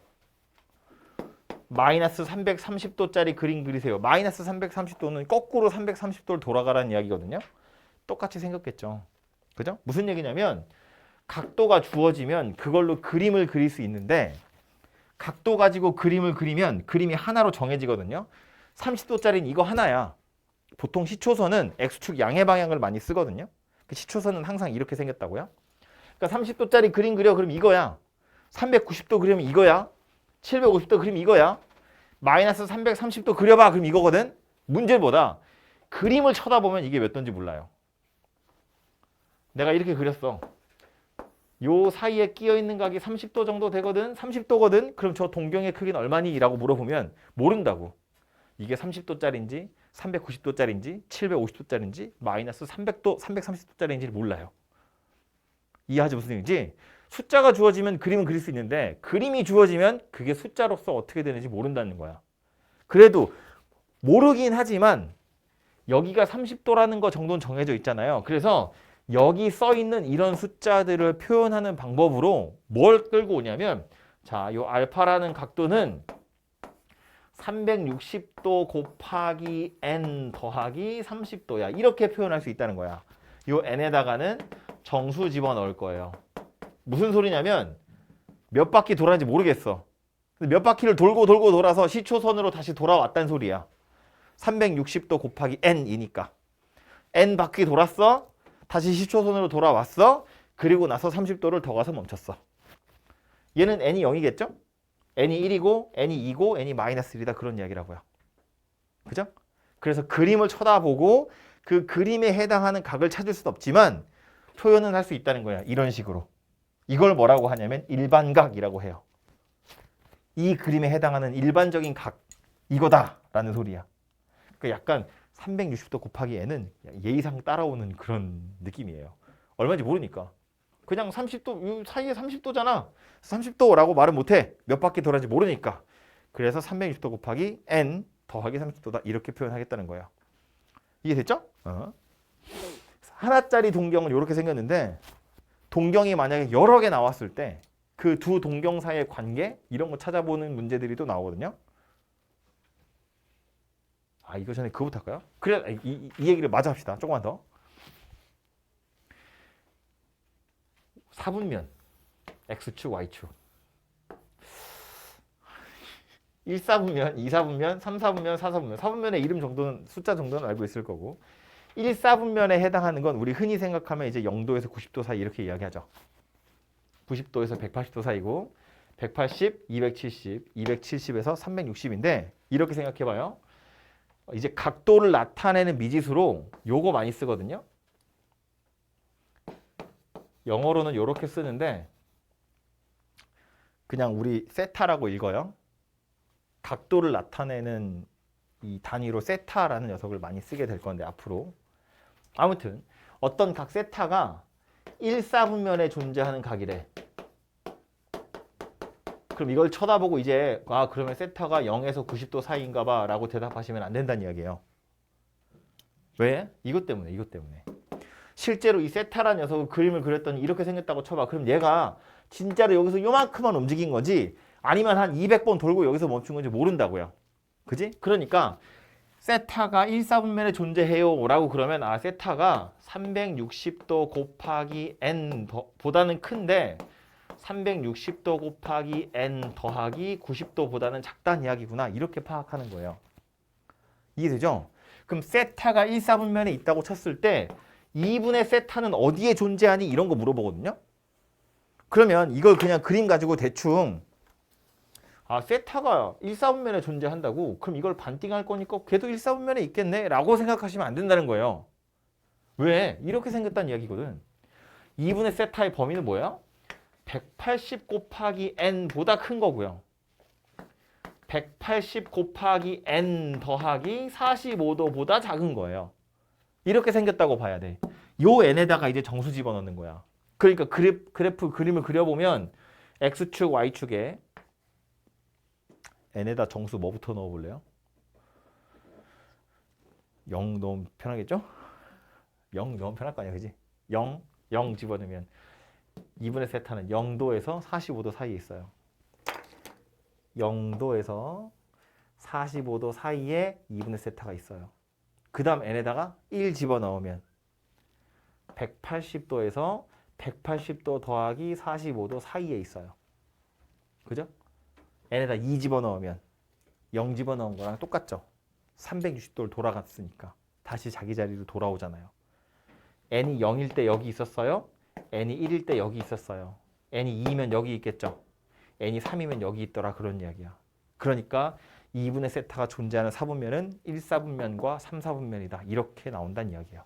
마이너스 330도짜리 그림 그리세요. 마이너스 330도는 거꾸로 330도를 돌아가라는 이야기거든요. 똑같이 생겼겠죠. 그죠? 무슨 얘기냐면 각도가 주어지면 그걸로 그림을 그릴 수 있는데 각도 가지고 그림을 그리면 그림이 하나로 정해지거든요. 30도짜리는 이거 하나야. 보통 시초선은 X축 양의 방향을 많이 쓰거든요. 그 시초선은 항상 이렇게 생겼다고요. 그러니까 30도짜리 그림 그려 그럼 이거야. 390도 그리면 이거야. 750도 그리면 이거야. 마이너스 330도 그려봐 그럼 이거거든. 문제는 뭐다? 그림을 쳐다보면 이게 몇 도인지 몰라요. 내가 이렇게 그렸어. 요 사이에 끼어있는 각이 30도 정도 되거든. 30도거든. 그럼 저 동경의 크기는 얼마니? 라고 물어보면 모른다고. 이게 30도짜리인지 390도짜리인지 750도짜리인지 마이너스 300도 330도짜리인지를 몰라요. 이해하지 무슨 얘기인지? 숫자가 주어지면 그림은 그릴 수 있는데 그림이 주어지면 그게 숫자로서 어떻게 되는지 모른다는 거야. 그래도 모르긴 하지만 여기가 30도라는 거 정도는 정해져 있잖아요. 그래서 여기 써 있는 이런 숫자들을 표현하는 방법으로 뭘 끌고 오냐면 자, 요 알파라는 각도는 360도 곱하기 n 더하기 30도야. 이렇게 표현할 수 있다는 거야. 요 n에다가는 정수 집어넣을 거예요. 무슨 소리냐면 몇 바퀴 돌았는지 모르겠어. 근데 몇 바퀴를 돌고 돌아서 시초선으로 다시 돌아왔다는 소리야. 360도 곱하기 n이니까. n 바퀴 돌았어. 다시 시초선으로 돌아왔어. 그리고 나서 30도를 더 가서 멈췄어. 얘는 n이 0이겠죠? n이 1이고 n이 2고 n이 마이너스 1이다 그런 이야기라고요. 그죠? 그래서 그림을 쳐다보고 그 그림에 해당하는 각을 찾을 수는 없지만 표현은 할 수 있다는 거야. 이런 식으로. 이걸 뭐라고 하냐면 일반각이라고 해요. 이 그림에 해당하는 일반적인 각 이거다라는 소리야. 그러니까 약간 360도 곱하기 n은 예의상 따라오는 그런 느낌이에요. 얼마인지 모르니까. 그냥 30도, 이 사이에 30도잖아. 30도라고 말은 못해. 몇 바퀴 돌았는지 모르니까. 그래서 360도 곱하기 n 더하기 30도다. 이렇게 표현하겠다는 거예요. 이해됐죠? 하나짜리 동경은 이렇게 생겼는데 동경이 만약에 여러 개 나왔을 때 그 두 동경 사이의 관계 이런 거 찾아보는 문제들이 또 나오거든요. 아, 이거 전에 그거부터 할까요? 그래, 이 얘기를 마저 합시다. 조금만 더. 4분면 X축, Y축 1, 4분면, 2, 4분면, 3, 4분면, 4, 4분면 4분면의 이름 정도는 숫자 정도는 알고 있을 거고 1, 4분면에 해당하는 건 우리 흔히 생각하면 이제 0도에서 90도 사이 이렇게 이야기하죠. 90도에서 180도 사이고 180, 270, 270에서 360인데 이렇게 생각해봐요. 이제 각도를 나타내는 미지수로 요거 많이 쓰거든요. 영어로는 이렇게 쓰는데 그냥 우리 세타라고 읽어요. 각도를 나타내는 이 단위로 세타라는 녀석을 많이 쓰게 될 건데 앞으로 아무튼 어떤 각 세타가 1, 4분면에 존재하는 각이래. 그럼 이걸 쳐다보고 이제 그러면 세타가 0에서 90도 사이인가 봐 라고 대답하시면 안 된다는 이야기예요. 왜? 이것 때문에. 실제로 이 세타라는 녀석을 그림을 그렸더니 이렇게 생겼다고 쳐봐. 그럼 얘가 진짜로 여기서 요만큼만 움직인 거지 아니면 한 200번 돌고 여기서 멈춘 건지 모른다고요. 그지? 그러니까 세타가 1, 4분면에 존재해요 라고 그러면 세타가 360도 곱하기 n 보다는 큰데 360도 곱하기 n 더하기 90도보다는 작다는 이야기구나. 이렇게 파악하는 거예요. 이해되죠? 그럼 세타가 1, 4분면에 있다고 쳤을 때 2분의 세타는 어디에 존재하니? 이런 거 물어보거든요. 그러면 이걸 그냥 그림 가지고 대충 세타가 1, 4분면에 존재한다고? 그럼 이걸 반띵할 거니까 걔도 1, 4분면에 있겠네? 라고 생각하시면 안 된다는 거예요. 왜? 이렇게 생겼다는 이야기거든. 2분의 세타의 범위는 뭐야? 180 곱하기 n보다 큰 거고요. 180 곱하기 n 더하기 45도보다 작은 거예요. 이렇게 생겼다고 봐야 돼. 요 n에다가 이제 정수 집어넣는 거야. 그러니까 그래프 그림을 그려보면 x축, y축에 n에다 정수 뭐부터 넣어볼래요? 0 넣으면 편하겠죠? 0 넣으면 편할 거 아니야, 그지? 0 집어넣으면 2분의 세타는 0도에서 45도 사이에 있어요. 0도에서 45도 사이에 2분의 세타가 있어요. 그 다음 n에다가 1 집어넣으면 180도에서 180도 더하기 45도 사이에 있어요. 그죠? n에다 2 집어넣으면 0 집어넣은 거랑 똑같죠? 360도를 돌아갔으니까 다시 자기 자리로 돌아오잖아요. n이 0일 때 여기 있었어요. n이 1일 때 여기 있었어요. n이 2면 여기 있겠죠. n이 3이면 여기 있더라 그런 이야기야. 그러니까 2분의 세타가 존재하는 4분면은 1, 4분면과 3, 4분면이다. 이렇게 나온다는 이야기야.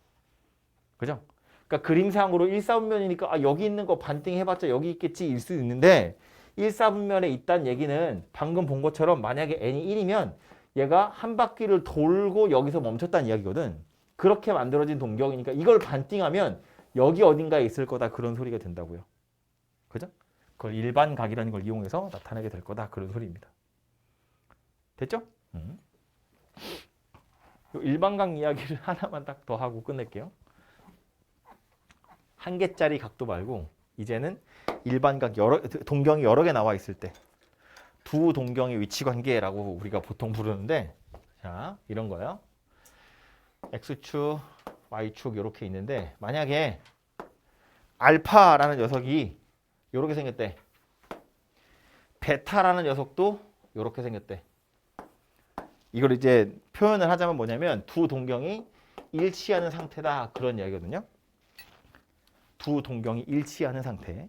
그죠? 그러니까 그림상으로 1, 4분면이니까 여기 있는 거 반띵해봤자 여기 있겠지 일 수 있는데 1, 4분면에 있다는 얘기는 방금 본 것처럼 만약에 n이 1이면 얘가 한 바퀴를 돌고 여기서 멈췄다는 이야기거든. 그렇게 만들어진 동경이니까 이걸 반띵하면 여기 어딘가에 있을 거다 그런 소리가 된다고요. 그죠? 그걸 일반각이라는 걸 이용해서 나타내게 될 거다 그런 소리입니다. 됐죠? 일반각 이야기를 하나만 딱 더 하고 끝낼게요. 한 개짜리 각도 말고 이제는 일반각 동경이 여러 개 나와 있을 때 두 동경의 위치 관계라고 우리가 보통 부르는데 자 이런 거예요. x축, y축 이렇게 있는데 만약에 알파라는 녀석이 이렇게 생겼대. 베타라는 녀석도 이렇게 생겼대. 이걸 이제 표현을 하자면 뭐냐면 두 동경이 일치하는 상태다 그런 이야기거든요. 두 동경이 일치하는 상태.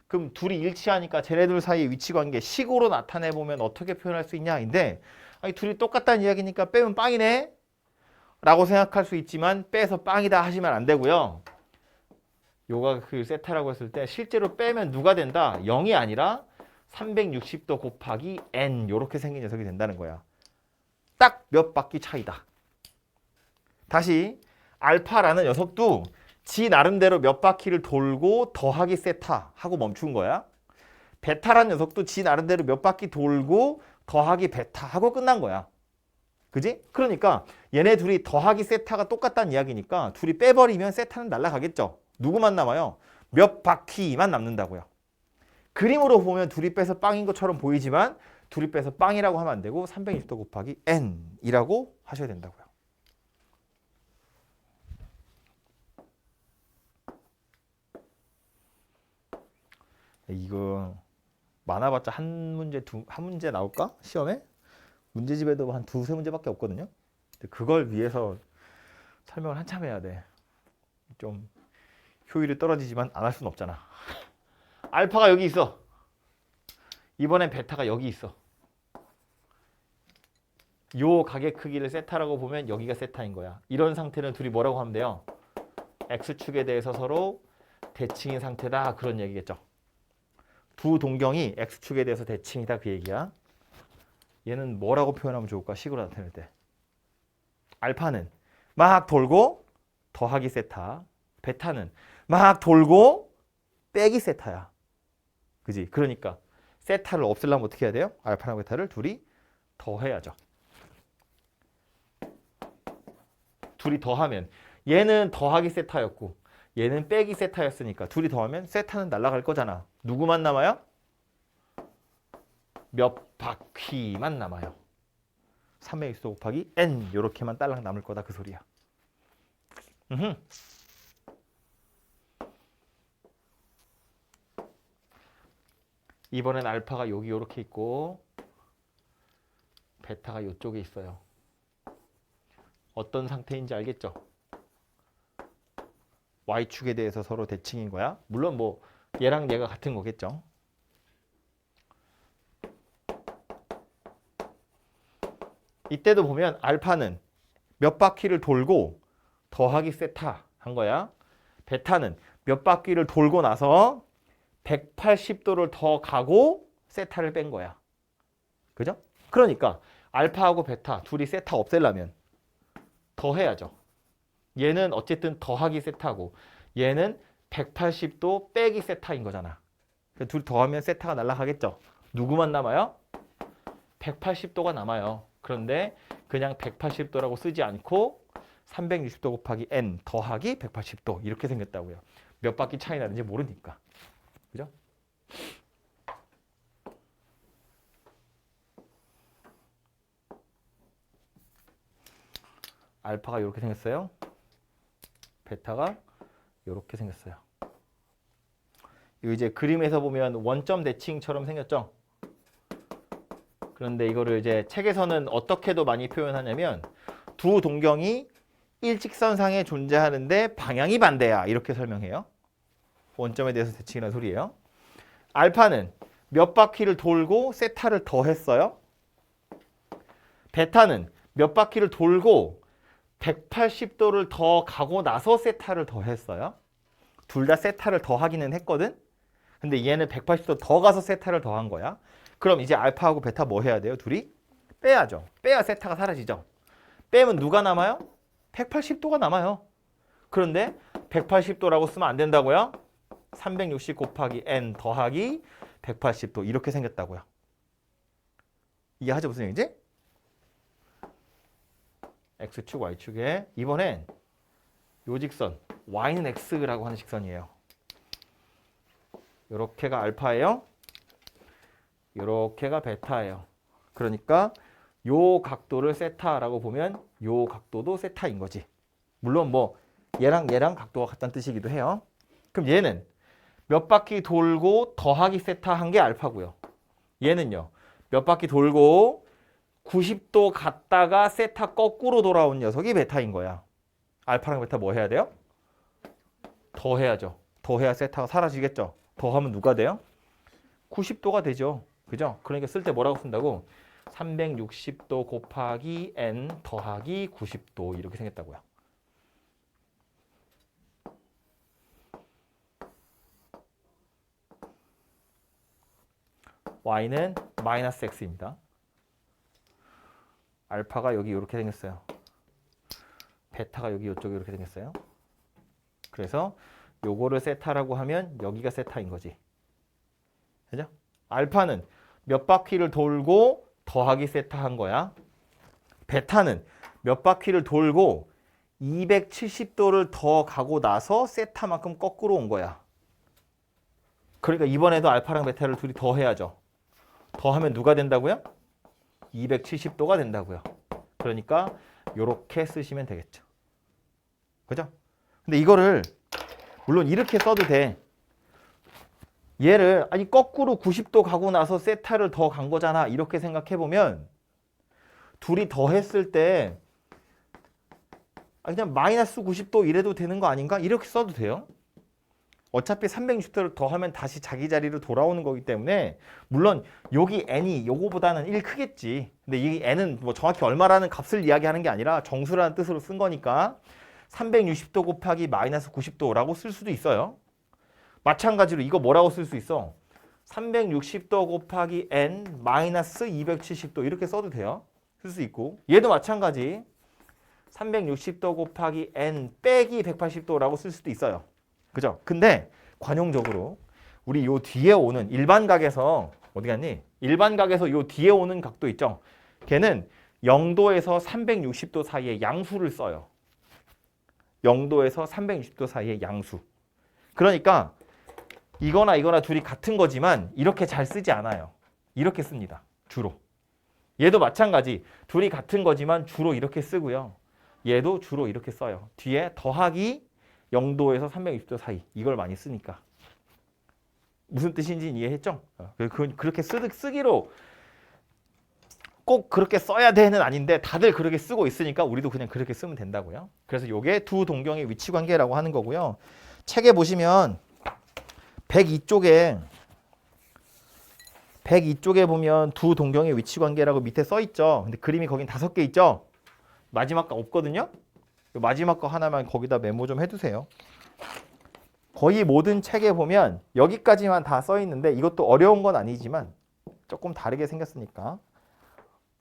그럼 둘이 일치하니까 쟤네들 사이의 위치관계 식으로 나타내보면 어떻게 표현할 수 있냐인데 둘이 똑같다는 이야기니까 빼면 빵이네 라고 생각할 수 있지만 빼서 빵이다 하시면 안 되고요. 요가 그 세타라고 했을 때 실제로 빼면 누가 된다? 0이 아니라 360도 곱하기 n 요렇게 생긴 녀석이 된다는 거야. 딱 몇 바퀴 차이다. 다시 알파라는 녀석도 지 나름대로 몇 바퀴를 돌고 더하기 세타 하고 멈춘 거야. 베타라는 녀석도 지 나름대로 몇 바퀴 돌고 더하기 베타 하고 끝난 거야. 그지? 그러니까 얘네 둘이 더하기 세타가 똑같다는 이야기니까 둘이 빼버리면 세타는 날아가겠죠. 누구만 남아요? 몇 바퀴만 남는다고요. 그림으로 보면 둘이 빼서 빵인 것처럼 보이지만 둘이 빼서 빵이라고 하면 안 되고 360도 곱하기 n이라고 하셔야 된다고요. 이거 많아봤자 한 문제 나올까? 시험에? 문제집에도 한 두세 문제밖에 없거든요. 그걸 위해서 설명을 한참 해야 돼. 좀 효율이 떨어지지만 안 할 수는 없잖아. 알파가 여기 있어. 이번엔 베타가 여기 있어. 요 각의 크기를 세타라고 보면 여기가 세타인 거야. 이런 상태는 둘이 뭐라고 하면 돼요? X축에 대해서 서로 대칭인 상태다. 그런 얘기겠죠. 두 동경이 X축에 대해서 대칭이다. 그 얘기야. 얘는 뭐라고 표현하면 좋을까? 식으로 나타낼 때. 알파는 막 돌고 더하기 세타. 베타는 막 돌고 빼기 세타야. 그지? 그러니까 세타를 없애려면 어떻게 해야 돼요? 알파랑 베타를 둘이 더해야죠. 둘이 더하면 얘는 더하기 세타였고 얘는 빼기 세타였으니까 둘이 더하면 세타는 날아갈 거잖아. 누구만 남아요? 몇 바퀴만 남아요. 3의 x 곱하기 n 요렇게만 딸랑 남을 거다 그 소리야. 이번엔 알파가 여기 요렇게 있고 베타가 이쪽에 있어요. 어떤 상태인지 알겠죠? Y축에 대해서 서로 대칭인 거야. 물론 뭐 얘랑 얘가 같은 거겠죠. 이때도 보면 알파는 몇 바퀴를 돌고 더하기 세타 한 거야. 베타는 몇 바퀴를 돌고 나서 180도를 더 가고 세타를 뺀 거야. 그죠? 그러니까 알파하고 베타 둘이 세타 없애려면 더해야죠. 얘는 어쨌든 더하기 세타고 얘는 180도 빼기 세타인 거잖아. 둘이 더하면 세타가 날아가겠죠. 누구만 남아요? 180도가 남아요. 그런데 그냥 180도라고 쓰지 않고 360도 곱하기 n 더하기 180도 이렇게 생겼다고요. 몇 바퀴 차이 나는지 모르니까. 그죠? 알파가 이렇게 생겼어요. 베타가 이렇게 생겼어요. 이거 이제 그림에서 보면 원점 대칭처럼 생겼죠? 그런데 이거를 이제 책에서는 어떻게도 많이 표현하냐면 두 동경이 일직선상에 존재하는데 방향이 반대야. 이렇게 설명해요. 원점에 대해서 대칭이라는 소리예요. 알파는 몇 바퀴를 돌고 세타를 더했어요. 베타는 몇 바퀴를 돌고 180도를 더 가고 나서 세타를 더했어요. 둘 다 세타를 더하기는 했거든. 근데 얘는 180도 더 가서 세타를 더한 거야. 그럼 이제 알파하고 베타 뭐 해야 돼요? 둘이 빼야죠. 빼야 세타가 사라지죠. 빼면 누가 남아요? 180도가 남아요. 그런데 180도라고 쓰면 안 된다고요? 360 곱하기 n 더하기 180도 이렇게 생겼다고요. 이해하죠? 무슨 얘기지? X축, Y축에 이번엔 요 직선 Y는 X라고 하는 직선이에요. 요렇게가 알파예요. 요렇게가 베타예요. 그러니까 요 각도를 세타라고 보면 요 각도도 세타인 거지. 물론 뭐 얘랑 각도가 같다는 뜻이기도 해요. 그럼 얘는 몇 바퀴 돌고 더하기 세타 한 게 알파고요. 얘는요. 몇 바퀴 돌고 90도 갔다가 세타 거꾸로 돌아온 녀석이 베타인 거야. 알파랑 베타 뭐 해야 돼요? 더해야죠. 더해야 세타가 사라지겠죠. 더하면 누가 돼요? 90도가 되죠. 그죠? 그러니까 쓸 때 뭐라고 쓴다고? 360도 곱하기 n 더하기 90도 이렇게 생겼다고요. y는 마이너스 x입니다. 알파가 여기 이렇게 생겼어요. 베타가 여기 이쪽에 이렇게 생겼어요. 그래서 요거를 세타라고 하면 여기가 세타인 거지. 그죠? 알파는 몇 바퀴를 돌고 더하기 세타 한 거야. 베타는 몇 바퀴를 돌고 270도를 더 가고 나서 세타만큼 거꾸로 온 거야. 그러니까 이번에도 알파랑 베타를 둘이 더해야죠. 더하면 누가 된다고요? 270도가 된다고요. 그러니까 이렇게 쓰시면 되겠죠. 그죠? 근데 이거를 물론 이렇게 써도 돼. 얘를 아니 거꾸로 90도 가고 나서 세타를 더 간 거잖아. 이렇게 생각해 보면 둘이 더했을 때 그냥 마이너스 90도 이래도 되는 거 아닌가? 이렇게 써도 돼요. 어차피 360도를 더하면 다시 자기 자리로 돌아오는 거기 때문에 물론 여기 n이 요거보다는 1 크겠지. 근데 이 n은 뭐 정확히 얼마라는 값을 이야기하는 게 아니라 정수라는 뜻으로 쓴 거니까 360도 곱하기 마이너스 90도라고 쓸 수도 있어요. 마찬가지로 이거 뭐라고 쓸 수 있어? 360도 곱하기 n 마이너스 270도 이렇게 써도 돼요. 쓸 수 있고 얘도 마찬가지 360도 곱하기 n 빼기 180도라고 쓸 수도 있어요. 그죠? 근데 관용적으로 우리 요 뒤에 오는 일반각에서 어디 갔니? 일반각에서 요 뒤에 오는 각도 있죠? 걔는 0도에서 360도 사이에 양수를 써요. 0도에서 360도 사이에 양수. 그러니까 이거나 이거나 둘이 같은 거지만 이렇게 잘 쓰지 않아요. 이렇게 씁니다. 주로. 얘도 마찬가지. 둘이 같은 거지만 주로 이렇게 쓰고요. 얘도 주로 이렇게 써요. 뒤에 더하기 0도에서 360도 사이. 이걸 많이 쓰니까. 무슨 뜻인지 이해했죠? 그렇게 쓰기로 꼭 그렇게 써야 되는 아닌데 다들 그렇게 쓰고 있으니까 우리도 그냥 그렇게 쓰면 된다고요. 그래서 이게 두 동경의 위치 관계라고 하는 거고요. 책에 보시면 102쪽에 보면 두 동경의 위치 관계라고 밑에 써 있죠. 근데 그림이 거긴 5개 있죠. 마지막 거 없거든요. 마지막 거 하나만 거기다 메모 좀 해두세요. 거의 모든 책에 보면 여기까지만 다 써 있는데 이것도 어려운 건 아니지만 조금 다르게 생겼으니까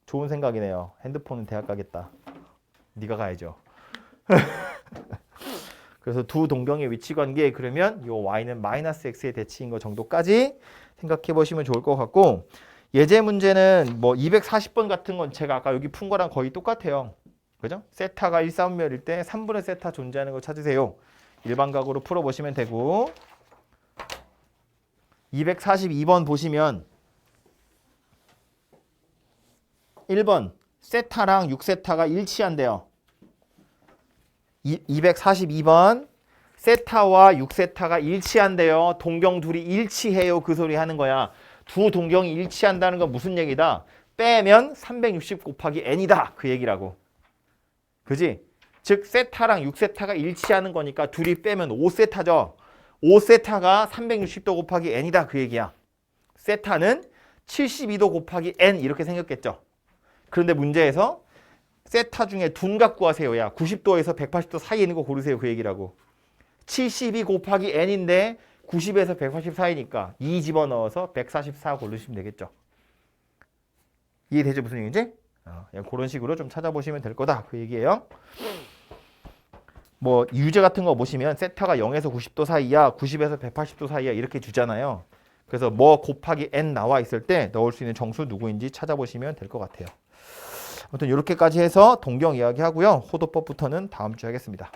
좋은 생각이네요. 핸드폰은 대학 가겠다. 네가 가야죠. 그래서 두 동경의 위치 관계 그러면 요 y는 마이너스 x의 대치인 거 정도까지 생각해 보시면 좋을 것 같고 예제 문제는 뭐 240번 같은 건 제가 아까 여기 푼 거랑 거의 똑같아요. 그죠? 세타가 1,4분면일 때 3분의 세타 존재하는 거 찾으세요. 일반각으로 풀어보시면 되고 242번 보시면 1번 세타랑 6세타가 일치한대요. 242번 세타와 6세타가 일치한대요. 동경 둘이 일치해요. 그 소리 하는 거야. 두 동경이 일치한다는 건 무슨 얘기다? 빼면 360 곱하기 n이다. 그 얘기라고. 그지? 즉 세타랑 6세타가 일치하는 거니까 둘이 빼면 5세타죠. 5세타가 360도 곱하기 n이다. 그 얘기야. 세타는 72도 곱하기 n 이렇게 생겼겠죠. 그런데 문제에서 세타 중에 둔각 구하세요. 야 90도에서 180도 사이에 있는 거 고르세요. 그 얘기라고. 72 곱하기 n인데 90에서 180 사이니까 2 집어넣어서 144 고르시면 되겠죠. 이해되죠? 무슨 얘기인지? 그런 식으로 좀 찾아보시면 될 거다. 그 얘기예요. 뭐 유제 같은 거 보시면 세타가 0에서 90도 사이야. 90에서 180도 사이야. 이렇게 주잖아요. 그래서 뭐 곱하기 n 나와 있을 때 넣을 수 있는 정수 누구인지 찾아보시면 될 것 같아요. 아무튼 이렇게까지 해서 동경 이야기하고요. 호도법부터는 다음 주에 하겠습니다.